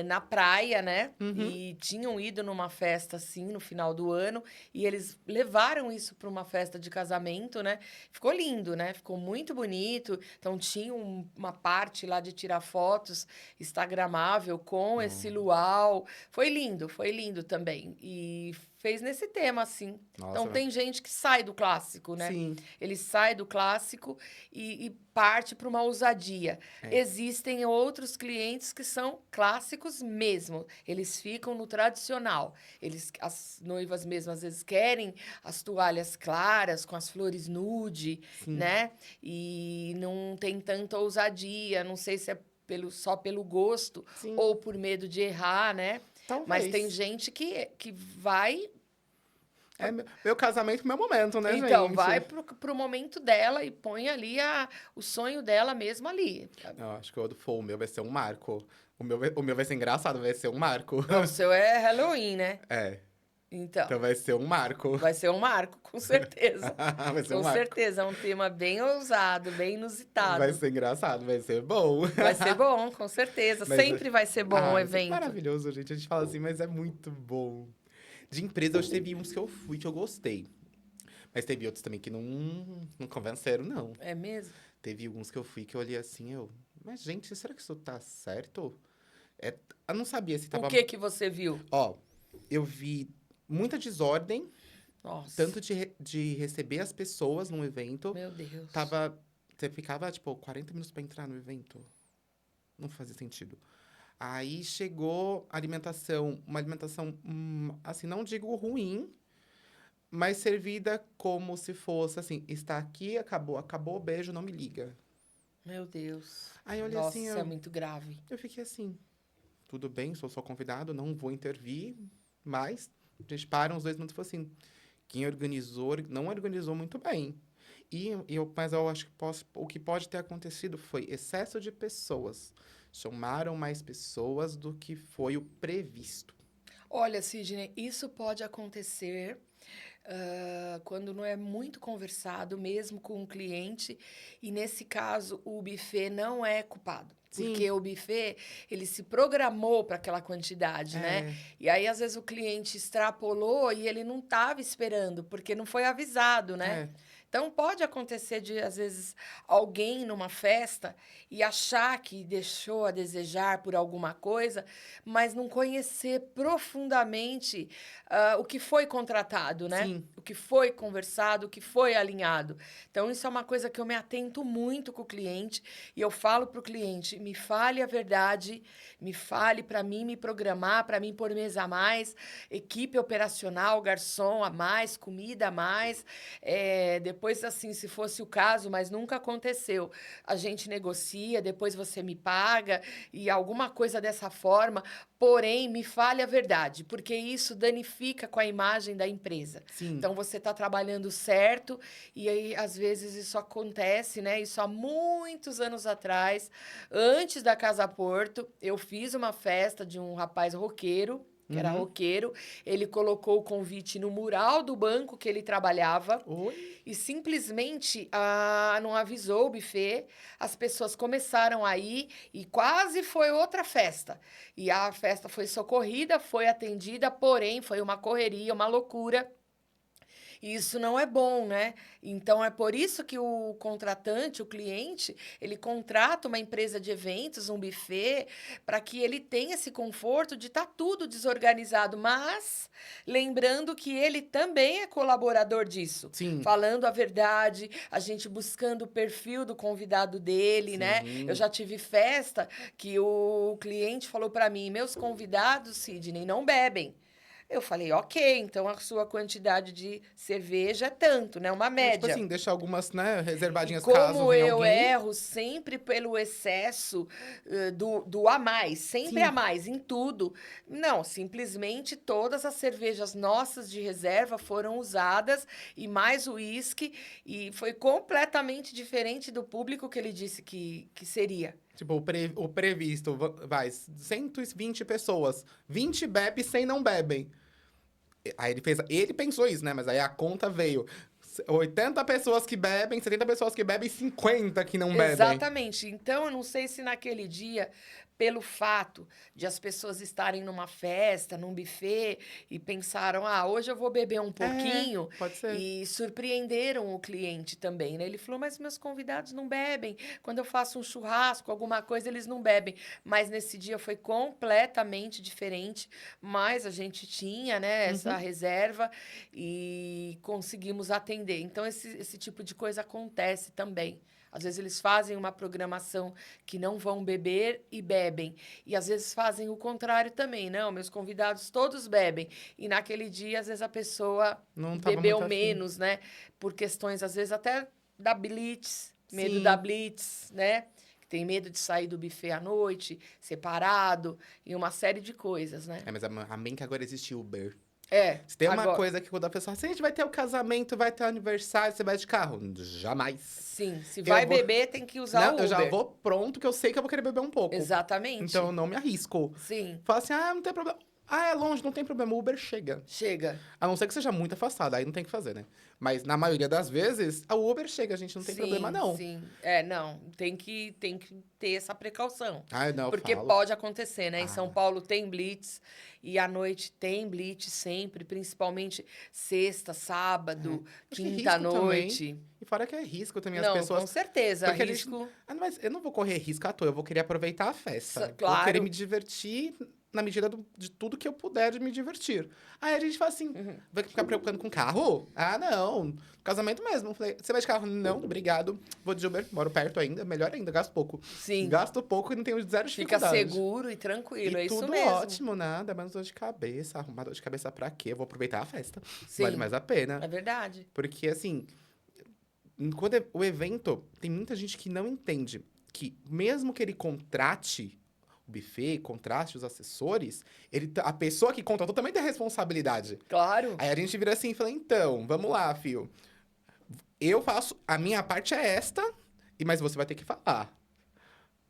B: na praia, né? E tinham ido numa festa assim no final do ano, e eles levaram isso para uma festa de casamento, né? Ficou lindo, né? Ficou muito bonito. Então tinha uma parte lá de tirar fotos instagramável com esse luau. Foi lindo também. E fez nesse tema, assim.
A: Nossa,
B: Então, tem gente que sai do clássico, né?
A: Sim.
B: Ele sai do clássico e parte para uma ousadia. Existem outros clientes que são clássicos mesmo. Eles ficam no tradicional. As noivas mesmo, às vezes, querem as toalhas claras, com as flores nude, né? E não tem tanta ousadia. Não sei se é só pelo gosto ou por medo de errar, né?
A: Talvez.
B: Mas tem gente que vai.
A: É meu casamento, meu momento, né,
B: Então,
A: gente?
B: vai pro momento dela e põe ali o sonho dela mesmo ali.
A: Eu acho que quando for o meu vai ser um marco. O meu vai ser engraçado, vai ser um marco.
B: Não, o seu é Halloween, né?
A: É.
B: Então,
A: Então vai ser um marco.
B: vai ser um marco, com certeza.
A: Vai ser um
B: Com
A: marco.
B: certeza, é um tema bem ousado, bem inusitado.
A: Vai ser engraçado, vai ser bom.
B: Vai ser bom, com certeza.
A: Mas-
B: Sempre vai ser bom o
A: Vai ser
B: evento.
A: maravilhoso, gente. A gente fala assim, mas é muito bom. De empresa, eu teve uns que eu fui, que eu gostei. Mas teve outros também que não convenceram, não.
B: É mesmo?
A: Teve alguns que eu fui que eu olhei assim, mas gente, será que isso tá certo? Eu não sabia se tava...
B: O que você viu?
A: Ó, eu vi muita desordem,
B: Nossa.
A: tanto de receber as pessoas num evento.
B: Meu Deus.
A: Você ficava, tipo, 40 minutos pra entrar no evento. Não fazia sentido. Aí chegou a alimentação, uma alimentação, assim, não digo ruim, mas servida como se fosse, assim, está aqui, acabou, beijo, não me liga.
B: Meu Deus.
A: Aí eu olhei
B: Nossa,
A: assim,
B: isso é muito grave.
A: eu fiquei assim, tudo bem, sou só convidado, não vou intervir, mas a gente para uns 2 minutos e falou assim, quem organizou, não organizou muito bem. Mas eu acho que o que pode ter acontecido foi excesso de pessoas. Chamaram mais pessoas do que foi o previsto.
B: Olha, Sidney, isso pode acontecer quando não é muito conversado, mesmo com o cliente. E, nesse caso, o buffet não é culpado.
A: Sim.
B: Porque o buffet, ele se programou para aquela quantidade, né? E aí, às vezes, o cliente extrapolou e ele não estava esperando, porque não foi avisado, né? Então, pode acontecer de, às vezes, alguém numa festa e achar que deixou a desejar por alguma coisa, mas não conhecer profundamente o que foi contratado, né?
A: Sim.
B: O que foi conversado, o que foi alinhado. Então, isso é uma coisa que eu me atento muito com o cliente e eu falo para o cliente, me fale a verdade, me fale para mim me programar, para mim pôr mesa a mais, equipe operacional, garçom a mais, comida a mais, depois, assim, se fosse o caso, mas nunca aconteceu, a gente negocia, depois você me paga e alguma coisa dessa forma, porém, me fale a verdade, porque isso danifica com a imagem da empresa.
A: Sim.
B: Então, você está trabalhando certo e aí, às vezes, isso acontece, né? Isso há muitos anos atrás, antes da Casa Porto, eu fiz uma festa de um rapaz roqueiro, que era roqueiro, ele colocou o convite no mural do banco que ele trabalhava.
A: Oi?
B: E simplesmente não avisou o buffet, as pessoas começaram a ir e quase foi outra festa. E a festa foi socorrida, foi atendida, porém foi uma correria, uma loucura. E isso não é bom, né? Então, é por isso que o contratante, o cliente, ele contrata uma empresa de eventos, um buffet, para que ele tenha esse conforto de estar tudo desorganizado, mas lembrando que ele também é colaborador disso.
A: Sim.
B: Falando a verdade, a gente buscando o perfil do convidado dele, né? Eu já tive festa que o cliente falou para mim, meus convidados, Sidney, não bebem. Eu falei, ok, então a sua quantidade de cerveja é tanto, né? Uma
A: Tipo
B: média.
A: assim, deixar algumas, né,
B: E
A: reservadinhas caso
B: como
A: venha
B: eu
A: alguém.
B: erro sempre pelo excesso do a mais, sempre a
A: Sim.
B: mais em tudo. Não, simplesmente todas as cervejas nossas de reserva foram usadas e mais o uísque, e foi completamente diferente do público que ele disse que seria.
A: Tipo, o previsto, vai, 120 pessoas. 20 bebe, 100 não bebem. Aí ele pensou isso, né? Mas aí a conta veio. 80 pessoas que bebem, 70 pessoas que bebem, 50 que não bebem.
B: Exatamente. Então, eu não sei se naquele dia, pelo fato de as pessoas estarem numa festa, num buffet, e pensaram, ah, hoje eu vou beber um
A: É,
B: pouquinho,
A: pode ser.
B: e surpreenderam o cliente também, né? Ele falou, mas meus convidados não bebem. Quando eu faço um churrasco, alguma coisa, eles não bebem. Mas nesse dia foi completamente diferente, mas a gente tinha, né, essa
A: Uhum.
B: reserva e conseguimos atender. Então, esse tipo de coisa acontece também. Às vezes eles fazem uma programação que não vão beber e bebem. E às vezes fazem o contrário também. Não, meus convidados todos bebem. E naquele dia, às vezes a pessoa
A: Não tava
B: bebeu
A: muito afim.
B: menos, né? Por questões, às vezes, até da blitz, medo da
A: Sim.
B: blitz, né? Que tem medo de sair do buffet à noite, separado, e uma série de coisas, né?
A: É, mas amém que agora existe Uber.
B: É,
A: Se tem uma
B: agora.
A: coisa que quando a pessoa, se a gente vai ter o casamento, vai ter o aniversário, você vai de carro? Jamais.
B: Sim, se
A: Eu
B: vai
A: vou.
B: beber, tem que usar
A: Não,
B: o
A: eu já
B: Uber.
A: vou pronto, que eu sei que eu vou querer beber um pouco. Então eu
B: Exatamente.
A: não me arrisco.
B: Sim,
A: Fala assim, ah, não tem problema. Ah, é longe, não tem problema. O Uber chega.
B: chega.
A: A não ser que seja muito afastado, aí não tem o que fazer, né? Mas na maioria das vezes, o Uber chega, a gente não tem problema,
B: Sim,
A: não.
B: sim. É, não, tem que ter essa precaução.
A: Ah, não, eu
B: Porque
A: falo.
B: pode acontecer, né? Em São
A: Ah,
B: Paulo tem blitz e à noite tem blitz sempre, principalmente sexta,
A: é.
B: sábado,
A: Acho que
B: quinta à
A: risco também.
B: noite.
A: E fora que é risco também as
B: Não, com
A: pessoas.
B: certeza,
A: Porque a gente.
B: risco.
A: Ah, mas eu não vou correr risco à toa, eu vou querer aproveitar a festa. Vou querer me
B: Claro.
A: divertir na medida de tudo que eu puder de me divertir. Aí a gente fala assim:
B: Uhum.
A: vai ficar preocupando com carro? Ah, não. Casamento mesmo. Eu falei, você vai de carro? Não, obrigado. Vou de Uber, moro perto ainda, melhor ainda, gasto pouco.
B: Sim,
A: Gasto pouco e não tenho zero
B: fica
A: dificuldade.
B: seguro e
A: E
B: tranquilo, é isso
A: tudo
B: mesmo.
A: ótimo, nada, menos dor de cabeça. Arrumar dor de cabeça pra quê? Eu vou aproveitar a festa. Vale
B: Sim,
A: mais a pena.
B: é verdade.
A: Porque, assim, quando o evento, tem muita gente que não entende que, mesmo que ele contrate o buffet, contrate os assessores, a pessoa que contratou também tem responsabilidade.
B: Claro.
A: Aí a gente vira assim e fala: então, vamos lá, fio. Eu faço, a minha parte é esta, mas você vai ter que falar.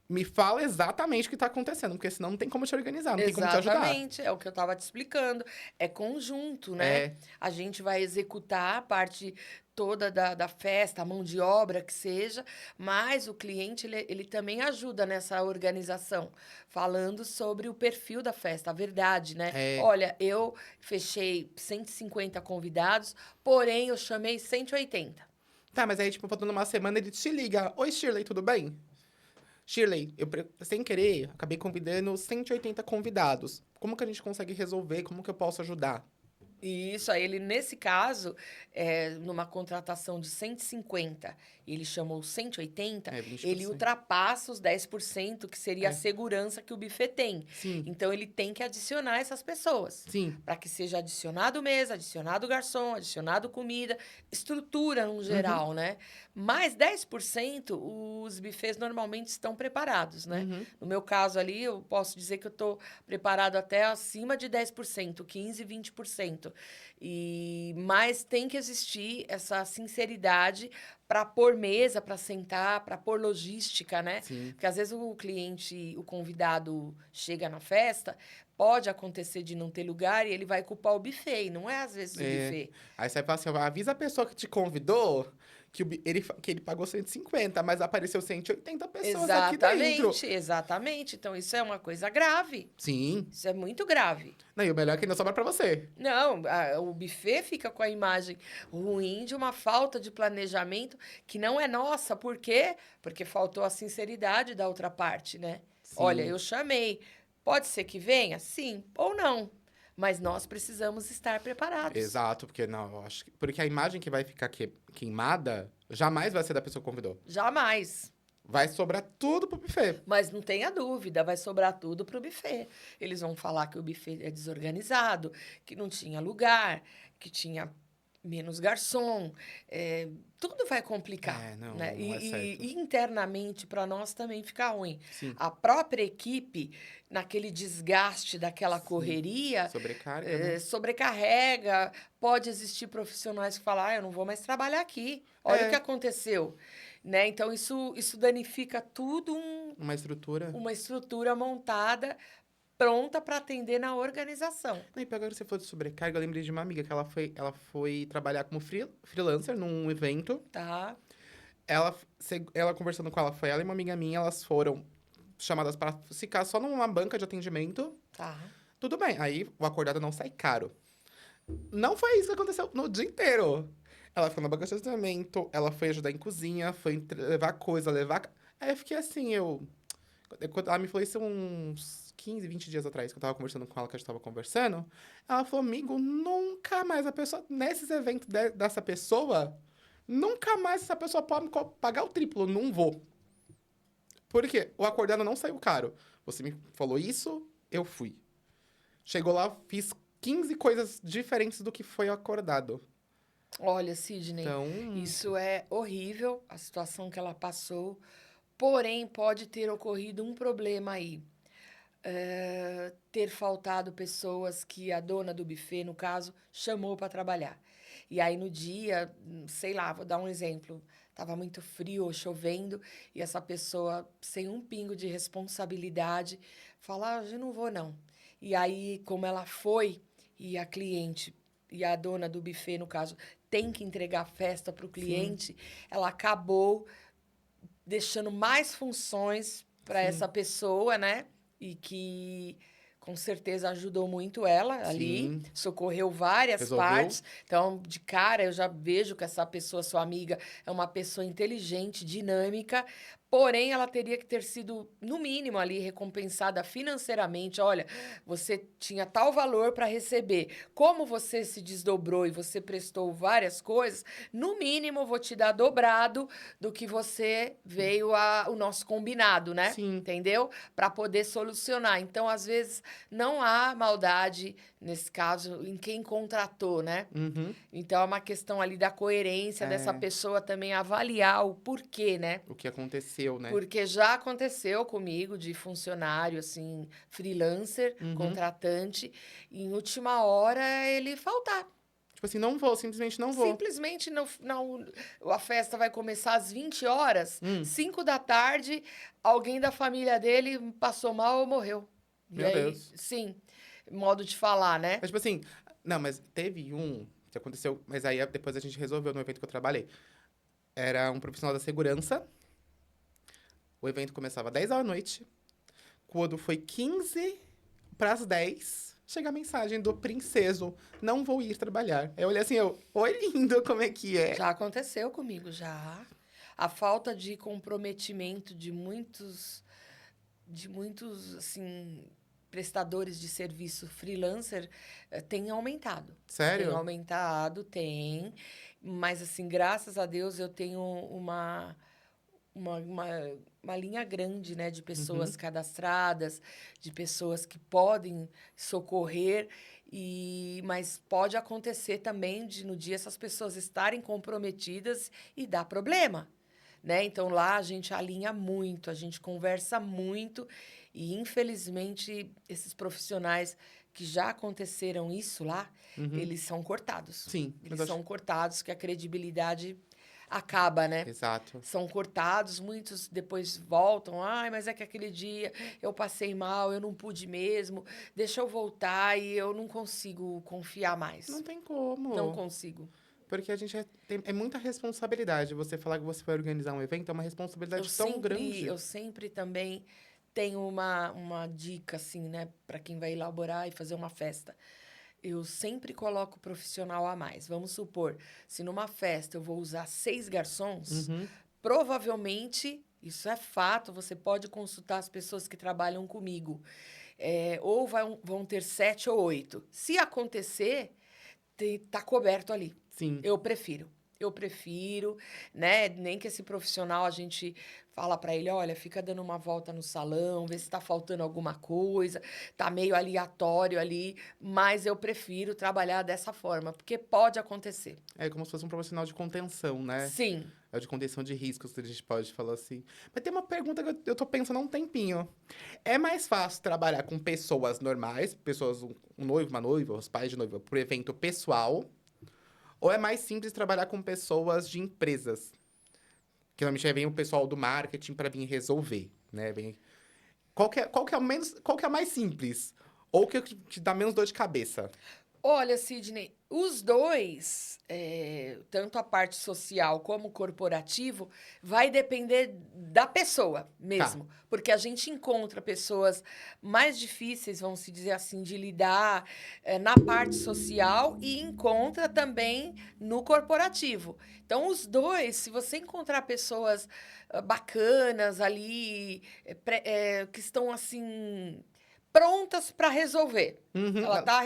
A: Me fala exatamente o que tá acontecendo, porque senão não tem como te organizar, não tem como te ajudar.
B: Exatamente, é o que eu estava te explicando. É conjunto, né?
A: É,
B: A gente vai executar a parte toda da festa, a mão de obra que seja, mas o cliente ele também ajuda nessa organização, falando sobre o perfil da festa, a verdade, né?
A: é.
B: Olha, eu fechei 150 convidados, porém eu chamei 180.
A: Tá, mas aí, tipo, faltando uma semana, ele te liga. Oi, Shirley, tudo bem? Shirley, sem querer, acabei convidando 180 convidados. Como que a gente consegue resolver? Como que eu posso ajudar?
B: E isso aí, ele, nesse caso, numa contratação de 150, ele chamou 180,
A: É, 20%.
B: ele ultrapassa os 10%, que seria a
A: É,
B: segurança que o buffet tem.
A: sim,
B: Então, ele tem que adicionar essas pessoas.
A: sim.
B: Para que seja adicionado mesa, adicionado garçom, adicionado comida, estrutura no
A: Uhum,
B: geral, né? Mais 10%, os buffets normalmente estão preparados, né?
A: uhum.
B: No meu caso ali, eu posso dizer que eu estou preparado até acima de 10%, 15, 20%. Mas tem que existir essa sinceridade para pôr mesa, para sentar, para pôr logística, né?
A: Sim.
B: Porque às vezes o cliente, o convidado chega na festa, pode acontecer de não ter lugar e ele vai culpar o buffet, e não é às vezes o
A: É.
B: buffet.
A: Aí você fala assim, ó, avisa a pessoa que te convidou que que ele pagou 150, mas apareceu 180 pessoas aqui dentro.
B: Exatamente, exatamente. Então isso é uma coisa grave.
A: Sim.
B: Isso é muito grave.
A: Não, e o melhor é que ainda sobra pra você.
B: Não, o buffet fica com a imagem ruim de uma falta de planejamento que não é nossa. Por quê? Porque faltou a sinceridade da outra parte, né? Olha,
A: Sim.
B: eu chamei. Pode ser que venha? Sim ou não. Mas nós precisamos estar preparados.
A: Exato, porque não, eu porque a imagem que vai ficar queimada jamais vai ser da pessoa que convidou.
B: Jamais.
A: Vai sobrar tudo pro buffet.
B: Mas não tenha dúvida, vai sobrar tudo para o buffet. Eles vão falar que o buffet é desorganizado, que não tinha lugar, que tinha menos garçom. Tudo vai complicar,
A: Não,
B: né?
A: não é certo.
B: E internamente, para nós também fica ruim.
A: Sim,
B: A própria equipe, naquele desgaste daquela
A: sim.
B: correria,
A: Sobrecarga, né?
B: sobrecarrega. Pode existir profissionais que falam, eu não vou mais trabalhar aqui. Olha o que
A: É,
B: aconteceu. Né? Então, isso danifica tudo
A: uma estrutura.
B: uma estrutura montada, pronta para atender na organização.
A: Não, e agora que você falou de sobrecarga, eu lembrei de uma amiga que ela foi trabalhar como freelancer num evento.
B: Tá?
A: Ela conversando com ela, foi ela e uma amiga minha, elas foram chamadas para ficar só numa banca de atendimento.
B: Tá.
A: Tudo bem, aí o acordado não sai caro. Não foi isso que aconteceu no dia inteiro. Ela foi na banca de atendimento, ela foi ajudar em cozinha, foi levar coisa, levar. Aí eu fiquei assim, quando ela me falou isso uns 15, 20 dias atrás, que eu tava conversando com ela, que a gente tava conversando. Ela falou, amigo, nunca mais a pessoa, nesses eventos dessa pessoa, nunca mais essa pessoa pode pagar o triplo, não vou. Por quê? O acordado não saiu caro. Você me falou isso, eu fui. Chegou lá, fiz 15 coisas diferentes do que foi acordado.
B: Olha, Sidney,
A: Então,
B: isso é horrível, a situação que ela passou. Porém, pode ter ocorrido um problema aí. Ter faltado pessoas que a dona do buffet, no caso, chamou para trabalhar. E aí, no dia, sei lá, vou dar um exemplo. Tava muito frio ou chovendo, e essa pessoa, sem um pingo de responsabilidade, fala: ah, eu não vou, não. E aí, como ela foi, e a cliente, e a dona do buffet, no caso, tem que entregar a festa para o
A: sim,
B: cliente, ela acabou deixando mais funções para
A: sim,
B: essa pessoa, né? E que com certeza ajudou muito ela ali,
A: sim.
B: socorreu várias
A: Resolveu?
B: partes. Então, de cara, eu já vejo que essa pessoa, sua amiga, é uma pessoa inteligente, dinâmica, porém ela teria que ter sido, no mínimo, ali recompensada financeiramente. Olha, você tinha tal valor para receber. Como você se desdobrou e você prestou várias coisas, no mínimo eu vou te dar dobrado do que você veio o nosso combinado, né?
A: Sim.
B: Entendeu? Para poder solucionar. Então, às vezes, não há maldade, nesse caso, em quem contratou, né?
A: Uhum.
B: Então, é uma questão ali da coerência dessa
A: É,
B: pessoa também avaliar o porquê, né?
A: o que aconteceu, né?
B: Porque já aconteceu comigo de funcionário, assim, freelancer,
A: Uhum.
B: contratante, e em última hora ele faltar.
A: Tipo assim, não vou, simplesmente não vou.
B: Simplesmente a festa vai começar às 20 horas,
A: Hum,
B: 5 da tarde, alguém da família dele passou mal ou morreu. E
A: meu
B: aí,
A: Deus.
B: sim, modo de falar, né?
A: Mas, tipo assim, não, mas teve um que aconteceu, mas aí depois a gente resolveu no evento que eu trabalhei. Era um profissional da segurança, o evento começava às 10 da noite. Quando foi 15 para as 10, chega a mensagem do princeso: não vou ir trabalhar. Eu olhei assim, oi lindo, como é que é?
B: Já aconteceu comigo, já. A falta de comprometimento de muitos, assim, prestadores de serviço freelancer tem aumentado. Tem
A: Sério?
B: aumentado, tem. Mas, assim, graças a Deus eu tenho uma, uma, uma linha grande, né, de pessoas
A: Uhum.
B: cadastradas, de pessoas que podem socorrer, mas pode acontecer também de no dia essas pessoas estarem comprometidas e dar problema, né? Então lá a gente alinha muito, a gente conversa muito e infelizmente esses profissionais que já aconteceram isso lá,
A: Uhum.
B: eles são cortados.
A: Sim, mas
B: Eles
A: eu acho.
B: são cortados que a credibilidade acaba, né?
A: Exato.
B: São cortados, muitos depois voltam. Ai, mas é que aquele dia eu passei mal, eu não pude mesmo, deixa eu voltar e eu não consigo confiar
A: Não
B: mais.
A: tem
B: Não
A: como.
B: consigo.
A: Porque a gente é muita responsabilidade. Você falar que você vai organizar um evento é uma responsabilidade tão grande.
B: Eu sempre também tenho uma dica, assim, né, para quem vai elaborar e fazer uma festa. Eu sempre coloco profissional a mais. Vamos supor, se numa festa eu vou usar 6 garçons,
A: Uhum.
B: provavelmente, isso é fato, você pode consultar as pessoas que trabalham comigo. Ou vão ter 7 ou 8. Se acontecer, tá coberto ali.
A: Sim.
B: Eu prefiro. eu prefiro, né? Nem que esse profissional a gente fala para ele, olha, fica dando uma volta no salão, vê se está faltando alguma coisa, tá meio aleatório ali, mas eu prefiro trabalhar dessa forma, porque pode acontecer.
A: É como se fosse um profissional de contenção, né?
B: Sim.
A: É de contenção de riscos, a gente pode falar assim. Mas tem uma pergunta que eu tô pensando há um tempinho. É mais fácil trabalhar com pessoas normais, pessoas, um noivo, uma noiva, os pais de noiva, por evento pessoal? Ou é mais simples trabalhar com pessoas de empresas? Que normalmente aí vem o pessoal do marketing para vir resolver, né? Qual que é o menos, qual que é a mais simples? Ou que te dá menos dor de cabeça?
B: Olha, Sidney, os dois, tanto a parte social como o corporativo, vai depender da pessoa
A: Tá.
B: mesmo. Porque a gente encontra pessoas mais difíceis, vamos se dizer assim, de lidar na parte social e encontra também no corporativo. Então, os dois, se você encontrar pessoas bacanas ali, que estão assim prontas para resolver.
A: Uhum,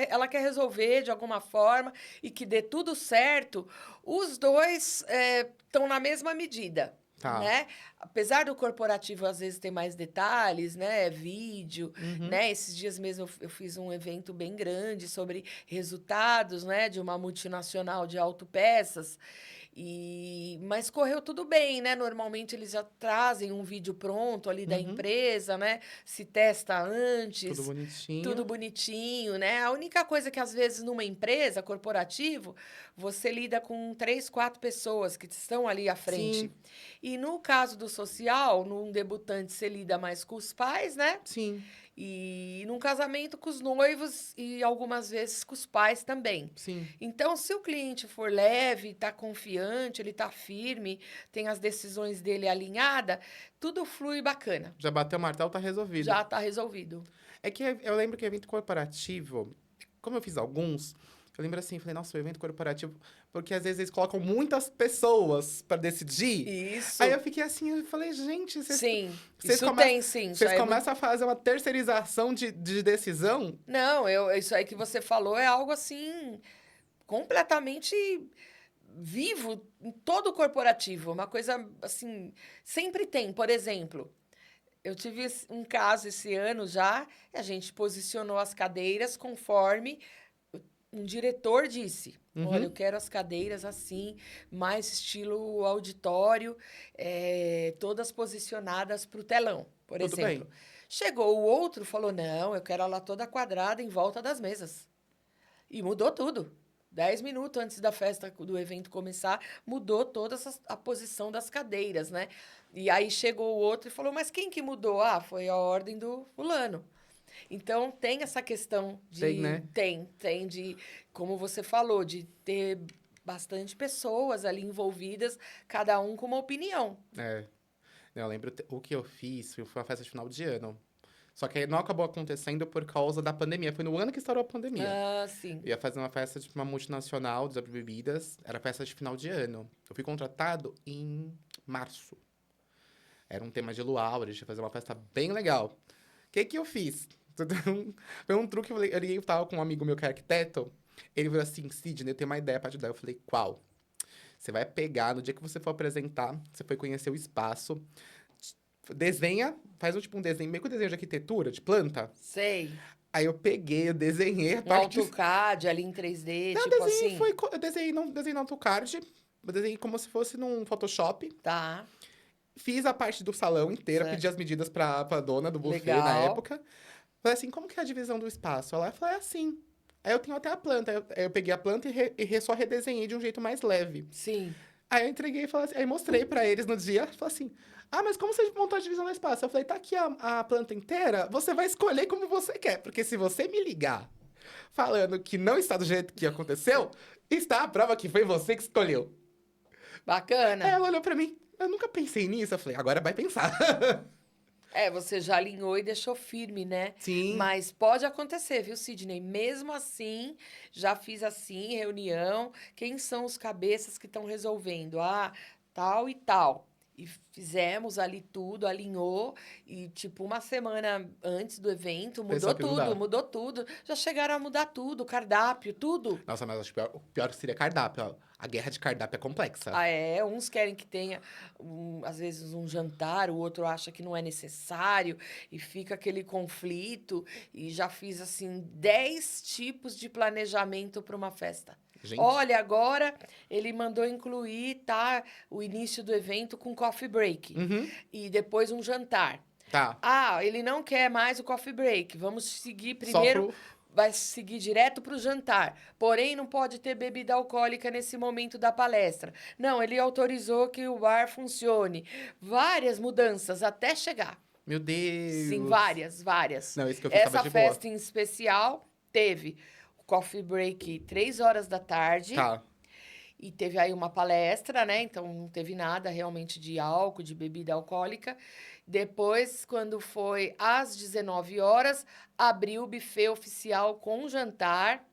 B: Ela quer resolver de alguma forma e que dê tudo certo. Os dois estão na mesma medida,
A: tá.
B: né? Apesar do corporativo às vezes ter mais detalhes, né? Vídeo,
A: Uhum.
B: né? Esses dias mesmo eu fiz um evento bem grande sobre resultados, né? De uma multinacional de autopeças. Mas correu tudo bem, né? Normalmente eles já trazem um vídeo pronto ali da
A: Uhum.
B: empresa, né? Se testa
A: Tudo
B: antes, tudo
A: bonitinho.
B: bonitinho, né? A única coisa que às vezes numa empresa corporativo, você lida com 3, 4 pessoas que estão ali à frente.
A: Sim,
B: E no caso do social, num debutante você lida mais com os pais, né?
A: sim,
B: E num casamento com os noivos e algumas vezes com os pais também.
A: sim.
B: Então, se o cliente for leve, está confiante, ele está firme, tem as decisões dele alinhada, tudo flui bacana.
A: Já bateu o martelo, tá resolvido.
B: Já está resolvido.
A: É que eu lembro que evento corporativo, como eu fiz alguns, eu lembro assim, falei, nossa, o evento corporativo, porque às vezes eles colocam muitas pessoas para decidir. Aí eu
B: Isso.
A: fiquei assim, eu falei, gente,
B: Sim,
A: vocês
B: isso tem, sim. Isso
A: vocês
B: aí é muito.
A: começam a fazer uma terceirização de decisão?
B: Não, isso aí que você falou é algo assim completamente vivo em todo o corporativo. Uma coisa assim, sempre tem. Por exemplo, eu tive um caso esse ano já, e a gente posicionou as cadeiras conforme um diretor disse. Olha, eu
A: Uhum,
B: quero as cadeiras assim, mais estilo auditório, todas posicionadas para o telão, por
A: tudo
B: exemplo.
A: bem.
B: Chegou o outro, falou: não, eu quero ela toda quadrada em volta das mesas. E mudou tudo. 10 minutos antes da festa, do evento começar, mudou toda a posição das cadeiras, né? E aí chegou o outro e falou: mas quem que mudou? Ah, foi a ordem do fulano. Então, tem essa questão
A: Tem, né?
B: tem de, como você falou, de ter bastante pessoas ali envolvidas, cada um com uma opinião.
A: É. Eu lembro o que eu fiz, foi uma festa de final de ano. Só que aí não acabou acontecendo por causa da pandemia. Foi no ano que estourou a pandemia.
B: Ah, sim.
A: Eu ia fazer uma festa de uma multinacional de bebidas. Era festa de final de ano. Eu fui contratado em março. Era um tema de luau, a gente ia fazer uma festa bem legal. O que que eu fiz? Foi um truque, eu tava com um amigo meu que é arquiteto. Ele falou assim, Sidney, eu tenho uma ideia pra te dar. Eu falei, qual? Você vai pegar, no dia que você for apresentar, você foi conhecer o espaço, desenha, faz tipo um desenho, meio que um desenho de arquitetura, de planta.
B: Sei.
A: Aí eu peguei, eu desenhei a
B: Um
A: parte de...
B: AutoCAD ali em 3D,
A: Não, eu
B: tipo
A: desenhei,
B: assim.
A: eu desenhei, não, desenhei no AutoCAD, eu desenhei como se fosse num Photoshop.
B: Tá,
A: Fiz a parte do salão inteira, pedi
B: certo.
A: as medidas pra dona do buffet na
B: Legal.
A: época. Falei assim, como que é a divisão do espaço? Ela falou, é assim. Aí eu tenho até a planta. Aí eu peguei a planta só redesenhei de um jeito mais leve.
B: Sim.
A: Aí eu entreguei e falei assim, aí mostrei pra eles no dia. Falei assim, ah, mas como você montou a divisão do espaço? Eu falei, tá aqui a planta inteira, você vai escolher como você quer. Porque se você me ligar falando que não está do jeito que aconteceu, está a prova que foi você que escolheu. Aí
B: Bacana.
A: ela olhou pra mim, eu nunca pensei nisso. Eu falei, agora vai pensar.
B: Você já alinhou e deixou firme, né?
A: Sim,
B: Mas pode acontecer, viu, Sidney? Mesmo assim, já fiz assim, reunião. Quem são os cabeças que estão resolvendo? Ah, tal e tal. E fizemos ali tudo, alinhou. E, tipo, uma semana antes do evento,
A: Pensou que não dá.
B: mudou tudo. Já chegaram a mudar tudo, cardápio, tudo.
A: Nossa, mas acho que o pior seria cardápio. Ó. A guerra de cardápio é complexa.
B: Ah, é, uns querem que tenha, às vezes, um jantar, o outro acha que não é necessário, e fica aquele conflito. E já fiz, assim, 10 tipos de planejamento para uma festa.
A: Gente,
B: Olha, agora ele mandou incluir, tá, o início do evento com coffee break.
A: uhum,
B: E depois um jantar.
A: tá.
B: Ah, ele não quer mais o coffee break. Vamos seguir
A: Só
B: primeiro,
A: pro...
B: vai seguir direto para o jantar. Porém, não pode ter bebida alcoólica nesse momento da palestra. Não, ele autorizou que o bar funcione. Várias mudanças até chegar.
A: Meu
B: Sim,
A: Deus.
B: várias, várias.
A: Não, esse que eu fiz tava
B: Essa
A: de boa.
B: festa em especial teve o coffee break 3 horas da tarde.
A: Tá.
B: E teve aí uma palestra, né? Então não teve nada realmente de álcool, de bebida alcoólica. Depois, quando foi às 19 horas, abriu o buffet oficial com jantar,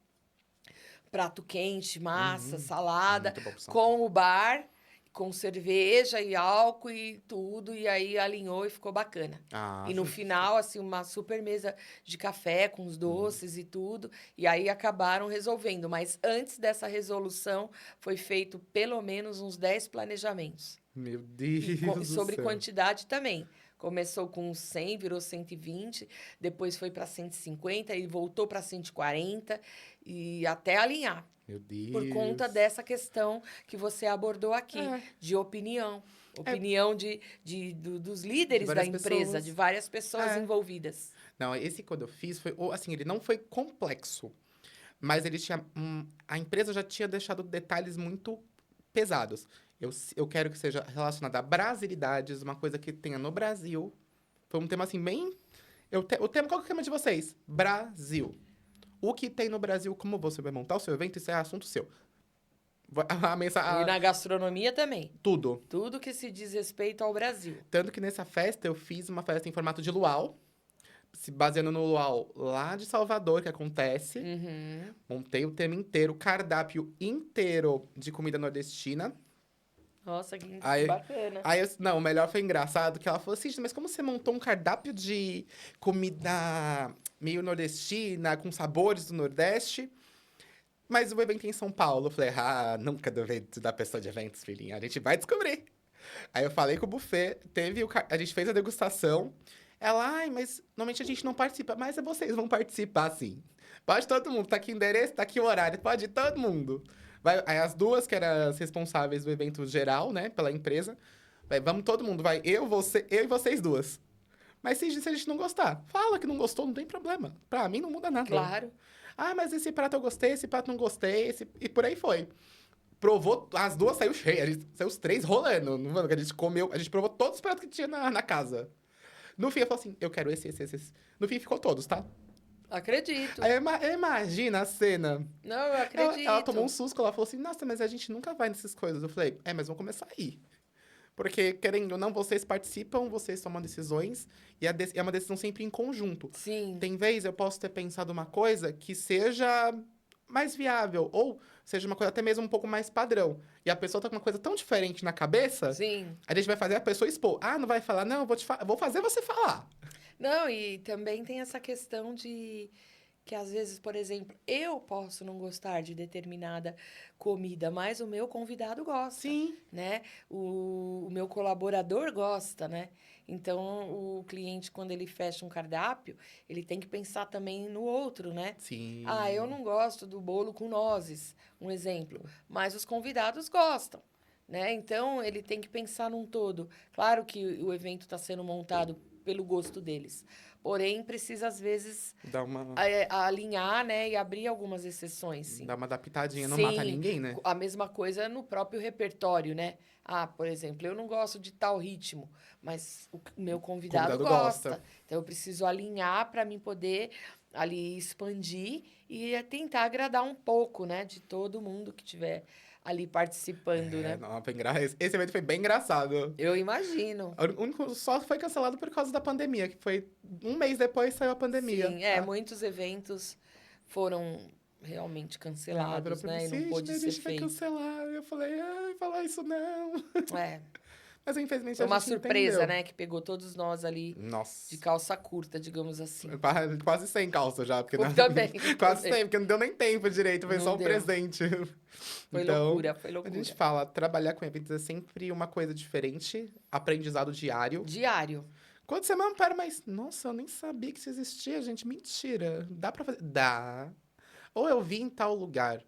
B: prato quente, massa, salada,
A: Muito boa opção.
B: com o bar, com cerveja e álcool e tudo. E aí alinhou e ficou bacana.
A: Ah,
B: E no final, assim, uma super mesa de café com os doces e tudo. E aí acabaram resolvendo. Mas antes dessa resolução, foi feito pelo menos uns 10 planejamentos.
A: meu
B: E,
A: Deus do
B: sobre
A: céu.
B: quantidade também. Começou com 100, virou 120, depois foi para 150 e voltou para 140 e até alinhar.
A: Meu Deus.
B: Por conta dessa questão que você abordou aqui,
A: É.
B: de opinião.
A: É.
B: Opinião dos líderes da
A: várias
B: empresa,
A: pessoas.
B: de várias pessoas
A: É.
B: envolvidas.
A: Não, esse quando eu fiz foi, assim, ele não foi complexo, mas ele tinha, a empresa já tinha deixado detalhes muito pesados. Eu quero que seja relacionado a brasilidades, uma coisa que tenha no Brasil. Foi um tema assim bem, o tema, qual que é o tema de vocês? Brasil. O que tem no Brasil, como você vai montar o seu evento, isso é assunto seu. A
B: E
A: mensagem,
B: na gastronomia também.
A: tudo.
B: Tudo que se diz respeito ao Brasil.
A: Tanto que nessa festa eu fiz uma festa em formato de luau, se baseando no luau lá de Salvador, que acontece.
B: Uhum.
A: Montei o tema inteiro, cardápio inteiro de comida nordestina.
B: Nossa, que
A: Aí-
B: bacana.
A: Não, o melhor foi engraçado, que ela falou assim, mas como você montou um cardápio de comida meio nordestina, com sabores do Nordeste, mas o evento é em São Paulo? Eu falei, nunca duvido da pessoa de eventos, filhinha, a gente vai descobrir. Aí eu falei com o buffet, a gente fez a degustação. Ela, mas normalmente a gente não participa, mas vocês vão participar sim. Pode todo mundo, tá aqui o endereço, tá aqui o horário, pode ir todo mundo. Aí as duas que eram as responsáveis do evento geral, né, pela empresa, vamos todo mundo, vai eu e vocês duas. Mas se a gente não gostar, fala que não gostou, não tem problema. Pra mim não muda nada.
B: Claro.
A: Mas esse prato eu gostei, esse prato não gostei, e por aí foi. Provou, as duas saiu cheia, saiu os três rolando. Mano, que a gente comeu, a gente provou todos os pratos que tinha na casa. No fim, eu falei assim, eu quero esse. No fim, ficou todos, tá?
B: Acredito.
A: Aí eu imagino a cena.
B: Não, eu
A: Ela,
B: acredito.
A: ela tomou um susto, ela falou assim, nossa, mas a gente nunca vai nessas coisas. Eu falei, mas vamos começar aí. Porque, querendo ou não, vocês participam, vocês tomam decisões, e é uma decisão sempre em conjunto.
B: Sim.
A: Tem vez eu posso ter pensado uma coisa que seja mais viável, ou seja uma coisa até mesmo um pouco mais padrão. E a pessoa tá com uma coisa tão diferente na cabeça,
B: Sim.
A: a gente vai fazer a pessoa expor. Não vai falar, não, vou fazer você falar.
B: Não, e também tem essa questão de que às vezes, por exemplo, eu posso não gostar de determinada comida, mas o meu convidado gosta,
A: Sim.
B: né? O meu colaborador gosta, né? Então, o cliente, quando ele fecha um cardápio, ele tem que pensar também no outro, né?
A: Sim.
B: Eu não gosto do bolo com nozes, um exemplo, mas os convidados gostam, né? Então, ele tem que pensar num todo. Claro que o evento está sendo montado pelo gosto deles, porém, precisa, às vezes,
A: Dá uma,
B: alinhar, né? E abrir algumas exceções, sim.
A: dá uma adaptadinha, não
B: Sim,
A: mata ninguém, né?
B: a mesma coisa no próprio repertório, né? Por exemplo, eu não gosto de tal ritmo, mas o meu convidado
A: Convidado
B: gosta.
A: gosta.
B: Então, eu preciso alinhar para mim poder ali expandir e tentar agradar um pouco, né? De todo mundo que estiver ali participando, né?
A: Não, esse evento foi bem engraçado.
B: Eu imagino.
A: O único só foi cancelado por causa da pandemia, que foi um mês depois saiu a pandemia.
B: Sim, muitos eventos foram realmente cancelados, né? E não pôde
A: a
B: ser
A: gente vai
B: feito.
A: cancelar. Eu falei, falar isso não.
B: É.
A: Mas infelizmente
B: Foi
A: a
B: uma
A: gente
B: surpresa,
A: entendeu.
B: né? Que pegou todos nós ali de
A: Nossa.
B: calça curta, digamos assim.
A: Quase sem calça já, porque
B: Eu também,
A: quase
B: também.
A: sem, porque não deu nem tempo direito, foi
B: Não
A: só um
B: deu.
A: presente.
B: Foi
A: Então,
B: loucura, foi
A: a gente
B: loucura.
A: fala, trabalhar com eventos é sempre uma coisa diferente, aprendizado diário.
B: Diário.
A: Quando você, mano, para, mas, nossa, eu nem sabia que isso existia, gente, mentira. Dá pra fazer? Dá. Ou eu vi em tal lugar.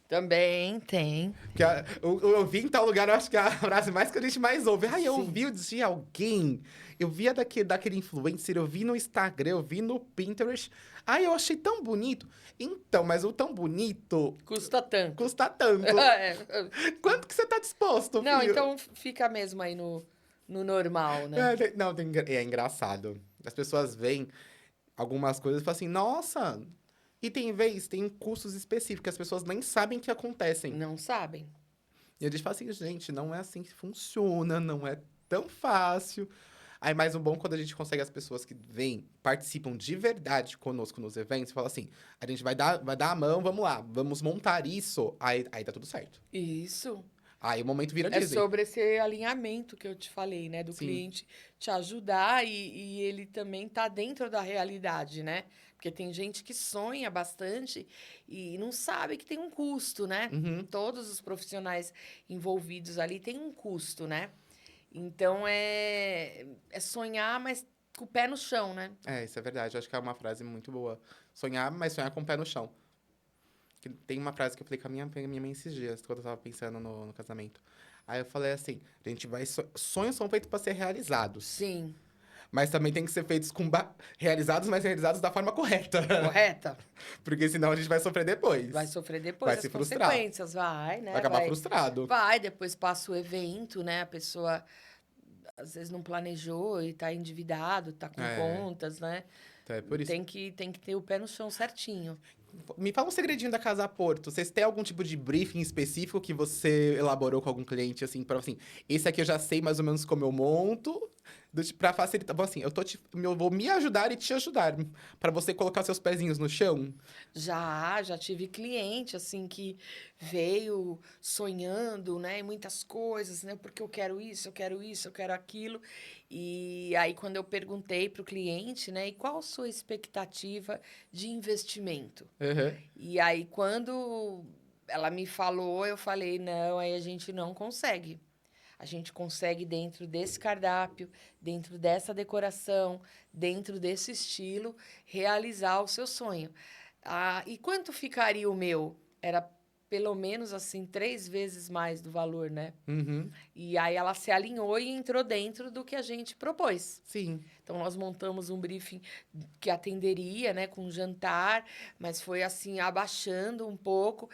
B: Também tem.
A: Que eu vi em tal lugar, eu acho que é a frase mais que a gente mais ouve. Ai, eu
B: Sim.
A: vi de alguém. Eu via daquele influencer, eu vi no Instagram, eu vi no Pinterest. Ai, eu achei tão bonito. Então, mas o tão bonito
B: Custa tanto.
A: custa tanto.
B: É.
A: Quanto que você tá disposto,
B: Não,
A: filho?
B: então fica mesmo aí no normal, né?
A: Não, é engraçado. As pessoas veem algumas coisas e falam assim, nossa. E tem custos específicos, as pessoas nem sabem que acontecem.
B: Não sabem.
A: E a gente fala assim, gente, não é assim que funciona, não é tão fácil. Aí, mais um bom quando a gente consegue as pessoas que vêm, participam de verdade conosco nos eventos, fala assim, a gente vai dar a mão, vamos lá, vamos montar isso. Aí tá tudo certo.
B: Isso.
A: Aí o momento vira
B: É
A: Disney.
B: sobre esse alinhamento que eu te falei, né? Do
A: Sim.
B: cliente te ajudar e ele também tá dentro da realidade, né? Porque tem gente que sonha bastante e não sabe que tem um custo, né?
A: Uhum.
B: Todos os profissionais envolvidos ali têm um custo, né? Então é sonhar, mas com o pé no chão, né?
A: É, isso é verdade. Eu acho que é uma frase muito boa. Sonhar, mas sonhar com o pé no chão. Que tem uma frase que eu falei com a minha mãe esses dias, quando eu tava pensando no casamento. Aí eu falei assim, a gente vai... Sonhos são feitos para ser realizados.
B: Sim,
A: Mas também tem que ser feitos realizados, mas realizados da forma correta.
B: correta?
A: Porque senão a gente vai sofrer depois.
B: Vai sofrer
A: Vai
B: depois as
A: se frustrar.
B: consequências, vai,
A: Vai
B: né?
A: acabar frustrado.
B: Vai, depois passa o evento, né? A pessoa às vezes não planejou e tá endividado, tá com
A: É,
B: contas, né?
A: então é por isso.
B: Tem que ter o pé no chão certinho.
A: Me fala um segredinho da Casa Porto. Vocês têm algum tipo de briefing específico que você elaborou com algum cliente, assim, para assim, esse aqui eu já sei mais ou menos como eu monto, pra facilitar. Bom, assim, eu vou me ajudar e te ajudar, para você colocar seus pezinhos no chão.
B: Já tive cliente assim que veio sonhando, né, em muitas coisas, né, porque eu quero isso, eu quero isso, eu quero aquilo. E aí quando eu perguntei para o cliente, né, e qual a sua expectativa de investimento?
A: Aham.
B: E aí quando ela me falou, eu falei, não, aí a gente não consegue. A gente consegue dentro desse cardápio, dentro dessa decoração, dentro desse estilo, realizar o seu sonho. Ah, e quanto ficaria o meu? Era pelo menos assim 3 vezes mais do valor, né?
A: Uhum.
B: E aí ela se alinhou e entrou dentro do que a gente propôs.
A: Sim.
B: Então nós montamos um briefing que atenderia, né, com jantar, mas foi assim abaixando um pouco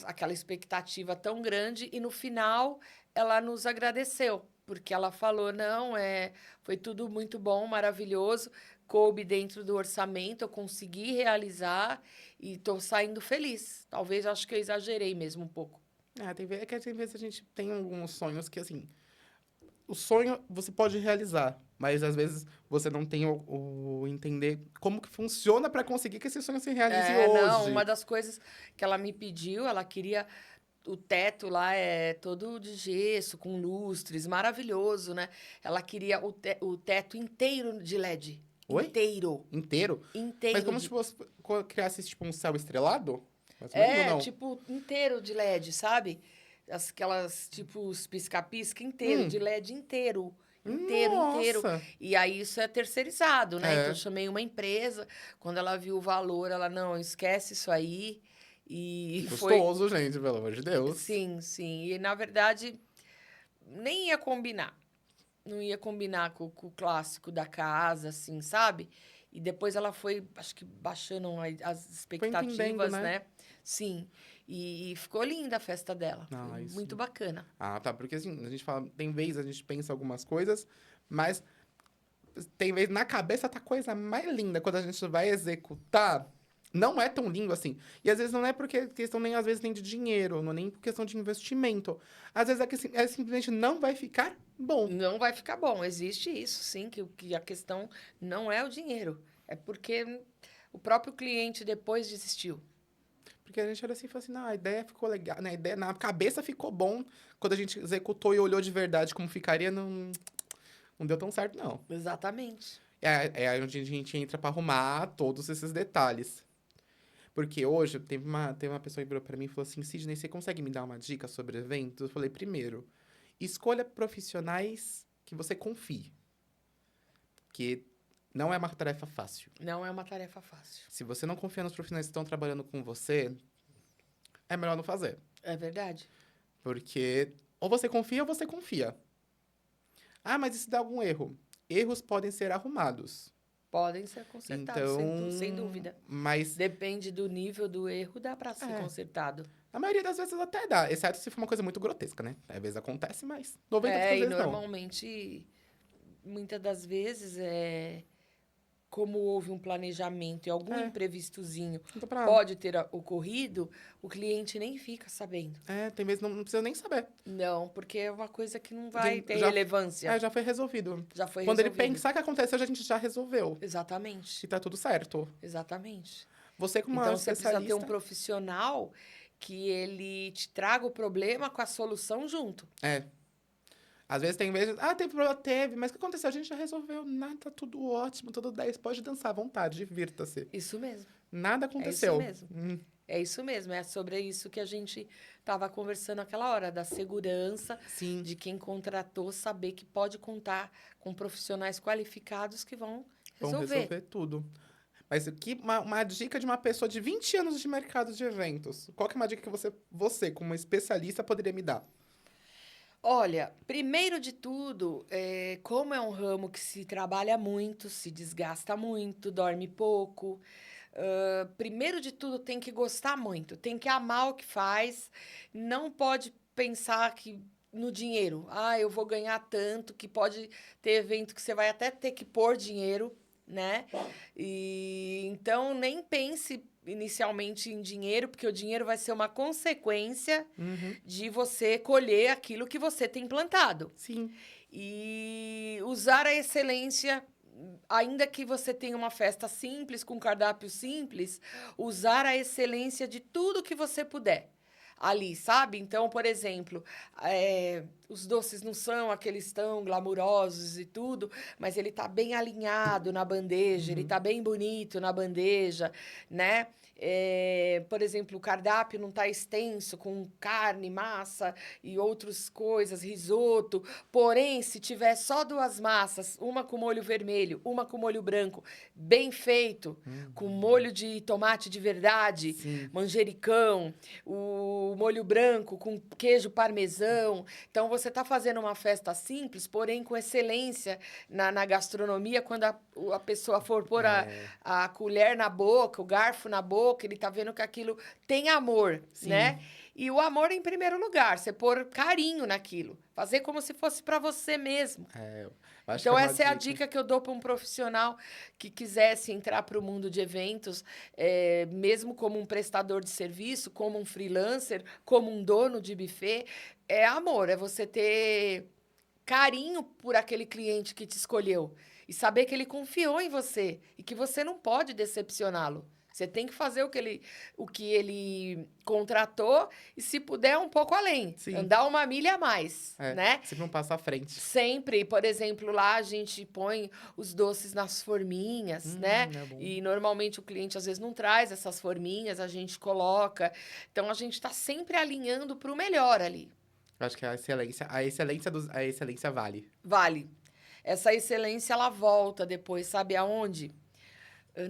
B: aquela expectativa tão grande e no final ela nos agradeceu, porque ela falou: "Não, foi tudo muito bom, maravilhoso, coube dentro do orçamento, eu consegui realizar e estou saindo feliz". Talvez acho que eu exagerei mesmo um pouco.
A: Tem vezes a gente tem alguns sonhos que, assim, o sonho você pode realizar, mas às vezes você não tem o entender como que funciona para conseguir que esse sonho se realize
B: Não, uma
A: hoje.
B: das coisas que ela me pediu, ela queria o teto lá é todo de gesso, com lustres, maravilhoso, né? Ela queria o teto inteiro de LED.
A: Oi?
B: Inteiro.
A: Inteiro? Mas
B: Inteiro
A: como se
B: de.
A: fosse criasse, tipo, um céu estrelado? Mais ou menos ou não?
B: Tipo, inteiro de LED, sabe? Aquelas, tipo, os pisca-pisca inteiro, de
A: Hum,
B: LED inteiro. Inteiro, inteiro.
A: nossa!
B: E aí isso é terceirizado, né? Então eu
A: É,
B: chamei uma empresa, quando ela viu o valor, ela, não, esquece isso aí. E foi.
A: custoso, gente, pelo amor de Deus.
B: Sim, sim. E na verdade, nem ia combinar. Não ia combinar com o clássico da casa, assim, sabe? E depois ela foi, acho que baixando as
A: Foi entendendo,
B: expectativas,
A: né?
B: né? Sim. E ficou linda a festa dela. Foi
A: Ah, isso.
B: muito bacana.
A: Ah, tá. Porque assim, a gente fala, tem vezes a gente pensa algumas coisas, mas tem vezes na cabeça tá a coisa mais linda. Quando a gente vai executar, não é tão lindo assim. E às vezes não é porque questão nem às vezes nem de dinheiro, não é nem por questão de investimento. Às vezes é que simplesmente não vai ficar bom.
B: Não vai ficar bom. Existe isso, sim, que a questão não é o dinheiro. É porque o próprio cliente depois desistiu.
A: Porque a gente olha assim e fala assim, não, a ideia ficou legal, né? A ideia na cabeça ficou bom. Quando a gente executou e olhou de verdade como ficaria, não deu tão certo, não.
B: Exatamente.
A: É aí onde a gente entra pra arrumar todos esses detalhes. Porque hoje teve uma pessoa que virou pra mim e falou assim, Sidney, você consegue me dar uma dica sobre eventos? Eu falei, primeiro, escolha profissionais que você confie. Porque não é uma tarefa fácil.
B: Não é uma tarefa fácil.
A: Se você não confia nos profissionais que estão trabalhando com você, é melhor não fazer.
B: É verdade.
A: Porque ou você confia ou você confia. Ah, mas e se dá algum erro? Erros podem ser arrumados.
B: Podem ser consertados,
A: Então,
B: sem dúvida.
A: mas
B: Depende do nível do erro, dá para ser
A: é,
B: consertado.
A: a maioria das vezes até dá, exceto se for uma coisa muito grotesca, né? Às vezes acontece, mas 90% das
B: E
A: vezes não.
B: normalmente, muitas das vezes, como houve um planejamento e algum
A: É.
B: imprevistozinho
A: Então, pra...
B: pode ter ocorrido, o cliente nem fica sabendo.
A: tem vezes não precisa nem saber.
B: Não, porque é uma coisa que não vai ter
A: Já-
B: relevância.
A: já foi resolvido.
B: Já foi
A: Quando ele
B: resolvido.
A: pensar que aconteceu, a gente já resolveu.
B: Exatamente.
A: E tá tudo certo.
B: Exatamente.
A: Você como uma
B: Então, você precisa ter um
A: especialista...
B: profissional que ele te traga o problema com a solução junto.
A: Às vezes tem vezes, teve problema, teve, mas o que aconteceu? A gente já resolveu, nada, tá tudo ótimo, tudo 10, pode dançar à vontade, divirta-se.
B: Isso mesmo.
A: Nada aconteceu.
B: mesmo. É isso mesmo. É sobre isso que a gente estava conversando naquela hora, da segurança
A: Sim.
B: de quem contratou saber que pode contar com profissionais qualificados que vão
A: Vão resolver tudo. Mas uma dica de uma pessoa de 20 anos de mercado de eventos. Qual que é uma dica que você como especialista, poderia me dar?
B: Olha, primeiro de tudo, como é um ramo que se trabalha muito, se desgasta muito, dorme pouco, primeiro de tudo tem que gostar muito, tem que amar o que faz, não pode pensar que no dinheiro. Eu vou ganhar tanto, que pode ter evento que você vai até ter que pôr dinheiro, né? E então nem pense inicialmente em dinheiro, porque o dinheiro vai ser uma consequência de você colher aquilo que você tem plantado.
A: Sim.
B: E usar a excelência, ainda que você tenha uma festa simples, com cardápio simples, usar a excelência de tudo que você puder ali, sabe? Então, por exemplo, os doces não são aqueles tão glamurosos e tudo, mas ele tá bem alinhado na bandeja, ele tá bem bonito na bandeja, né? Por exemplo, o cardápio não tá extenso com carne, massa e outras coisas, risoto. Porém, se tiver só duas massas, uma com molho vermelho, uma com molho branco, bem feito, com molho de tomate de verdade,
A: Sim.
B: manjericão, o molho branco com queijo parmesão. Então, você está fazendo uma festa simples, porém com excelência na gastronomia. Quando a pessoa for pôr a colher na boca, o garfo na boca, ele está vendo que aquilo tem amor,
A: Sim.
B: né? E o amor em primeiro lugar, você pôr carinho naquilo. Fazer como se fosse para você mesmo.
A: Eu acho
B: Então,
A: que
B: essa é a dica que eu dou para um profissional que quisesse entrar para o mundo de eventos, mesmo como um prestador de serviço, como um freelancer, como um dono de buffet. É amor, é você ter carinho por aquele cliente que te escolheu e saber que ele confiou em você e que você não pode decepcioná-lo. Você tem que fazer o que ele contratou e, se puder, um pouco além.
A: Sim.
B: Andar uma milha a mais, né?
A: Sempre um passo à frente.
B: Sempre. Por exemplo, lá a gente põe os doces nas forminhas, né?
A: É bom.
B: E normalmente o cliente às vezes não traz essas forminhas, a gente coloca. Então a gente está sempre alinhando para o melhor ali.
A: Eu acho que a excelência vale.
B: Vale. Essa excelência ela volta depois, sabe aonde?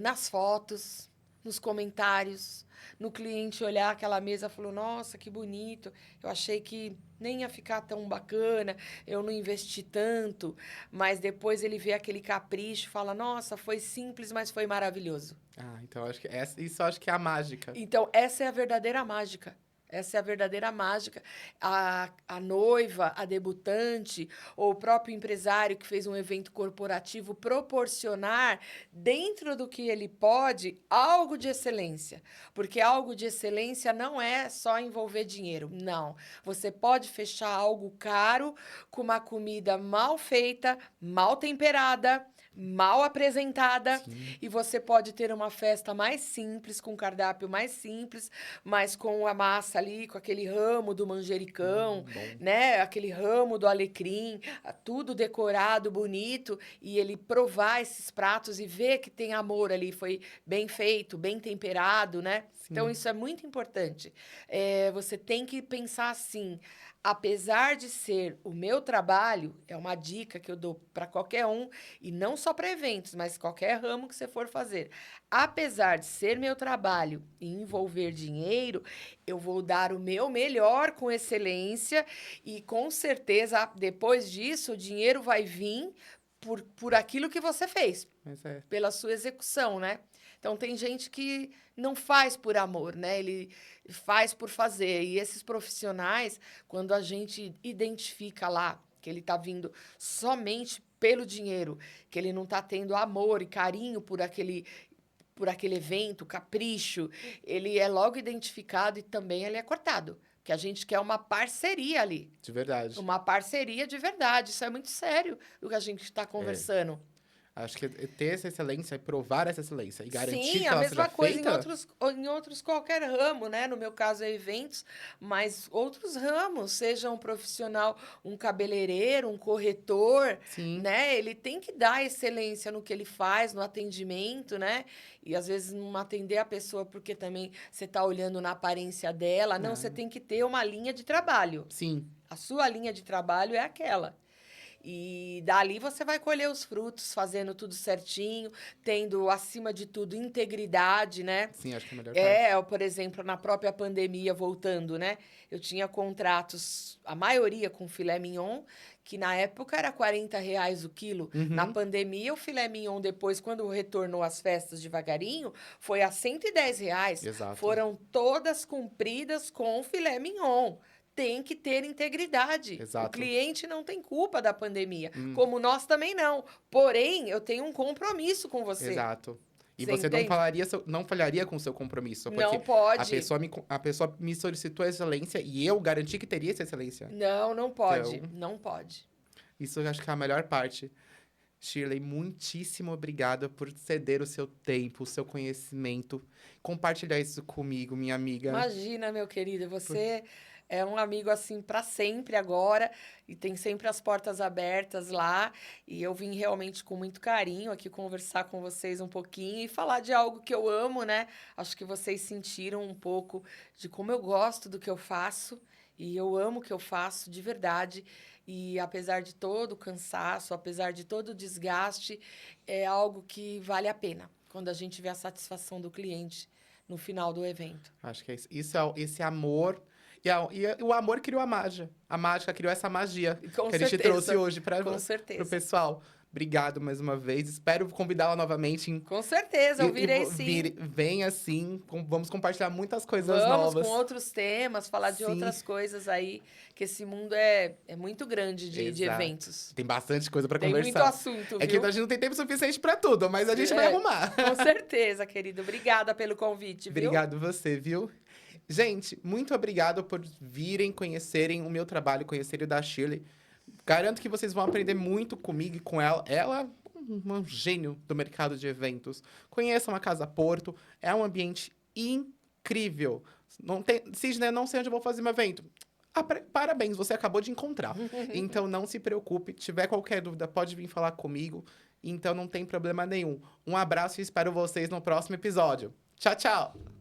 B: Nas fotos, nos comentários, no cliente olhar aquela mesa e falou, nossa, que bonito, eu achei que nem ia ficar tão bacana, eu não investi tanto, mas depois ele vê aquele capricho e fala, nossa, foi simples, mas foi maravilhoso.
A: Então acho que isso eu acho que é a mágica.
B: Então, essa é a verdadeira mágica. Essa é a verdadeira mágica. A noiva, a debutante, ou o próprio empresário que fez um evento corporativo proporcionar, dentro do que ele pode, algo de excelência. Porque algo de excelência não é só envolver dinheiro. Não. Você pode fechar algo caro com uma comida mal feita, mal temperada, mal apresentada,
A: Sim.
B: e você pode ter uma festa mais simples, com um cardápio mais simples, mas com a massa ali, com aquele ramo do manjericão,
A: Bom.
B: né? Aquele ramo do alecrim, tudo decorado, bonito, e ele provar esses pratos e ver que tem amor ali, foi bem feito, bem temperado, né? Então,
A: Sim.
B: isso é muito importante. Você tem que pensar assim, apesar de ser o meu trabalho, é uma dica que eu dou para qualquer um, e não só para eventos, mas qualquer ramo que você for fazer. Apesar de ser meu trabalho e envolver dinheiro, eu vou dar o meu melhor com excelência e com certeza, depois disso, o dinheiro vai vir por aquilo que você fez,
A: Mas é.
B: pela sua execução, né? Então, tem gente que não faz por amor, né? Ele faz por fazer. E esses profissionais, quando a gente identifica lá que ele está vindo somente pelo dinheiro, que ele não está tendo amor e carinho por aquele evento, capricho, ele é logo identificado e também ele é cortado. Porque a gente quer uma parceria ali.
A: De verdade.
B: Uma parceria de verdade. Isso é muito sério do que a gente está conversando.
A: Acho que ter essa excelência e provar essa excelência e garantir
B: Sim,
A: que
B: a
A: ela
B: mesma
A: seja
B: coisa
A: feita.
B: em outros qualquer ramo, né? No meu caso é eventos, mas outros ramos, seja um profissional, um cabeleireiro, um corretor,
A: Sim.
B: né? Ele tem que dar excelência no que ele faz, no atendimento, né? E às vezes não atender a pessoa porque também você está olhando na aparência dela. Não, você
A: Não.
B: tem que ter uma linha de trabalho.
A: Sim.
B: A sua linha de trabalho é aquela. E dali você vai colher os frutos, fazendo tudo certinho, tendo, acima de tudo, integridade, né?
A: Sim, acho que é a melhor parte.
B: Por exemplo, na própria pandemia, voltando, né? Eu tinha contratos, a maioria com filé mignon, que na época era R$ 40 o quilo. Na
A: Uhum.
B: pandemia, o filé mignon, depois, quando retornou às festas devagarinho, foi a R$ 110.
A: Exato.
B: Foram todas cumpridas com filé mignon. Tem que ter integridade. O
A: Exato.
B: cliente não tem culpa da pandemia,
A: Hum,
B: como nós também não. Porém, eu tenho um compromisso com você.
A: exato. E
B: Você
A: você não
B: entende?
A: não falharia com o seu compromisso,
B: Não
A: porque
B: pode.
A: a pessoa me solicitou a excelência e eu garanti que teria essa excelência.
B: Não, não pode.
A: Então,
B: Não pode.
A: isso eu acho que é a melhor parte. Shirley, muitíssimo obrigada por ceder o seu tempo, o seu conhecimento, compartilhar isso comigo, minha amiga.
B: Imagina, meu querido, você é um amigo assim para sempre agora e tem sempre as portas abertas lá. E eu vim realmente com muito carinho aqui conversar com vocês um pouquinho e falar de algo que eu amo, né? Acho que vocês sentiram um pouco de como eu gosto do que eu faço e eu amo o que eu faço de verdade. E apesar de todo o cansaço, apesar de todo o desgaste, é algo que vale a pena quando a gente vê a satisfação do cliente no final do evento.
A: Acho que é isso. Isso é esse amor. E o amor criou a mágica. A mágica criou essa magia
B: Com
A: que a gente
B: certeza,
A: trouxe hoje para
B: com
A: o
B: certeza.
A: pessoal. Obrigado mais uma vez. Espero convidá-la novamente.
B: Com certeza, eu virei sim.
A: Vem assim. Vamos compartilhar muitas coisas
B: Vamos
A: novas.
B: com outros temas, falar de
A: Sim.
B: outras coisas aí, que esse mundo é muito grande de
A: Exato.
B: eventos.
A: Tem bastante coisa para
B: Tem
A: conversar.
B: muito assunto,
A: É que
B: viu?
A: a gente não tem tempo suficiente para tudo, mas a gente vai arrumar.
B: Com certeza, querido. Obrigada pelo convite, viu?
A: Obrigado você, viu? Gente, muito obrigado por virem conhecerem o meu trabalho, conhecerem o da Shirley. Garanto que vocês vão aprender muito comigo e com ela. Ela é um gênio do mercado de eventos. Conheçam a Casa Porto, é um ambiente incrível. Não tem, Sidney, não sei onde eu vou fazer meu evento. Parabéns, você acabou de encontrar. Então não se preocupe, tiver qualquer dúvida, pode vir falar comigo. Então não tem problema nenhum. Um abraço e espero vocês no próximo episódio. Tchau, tchau!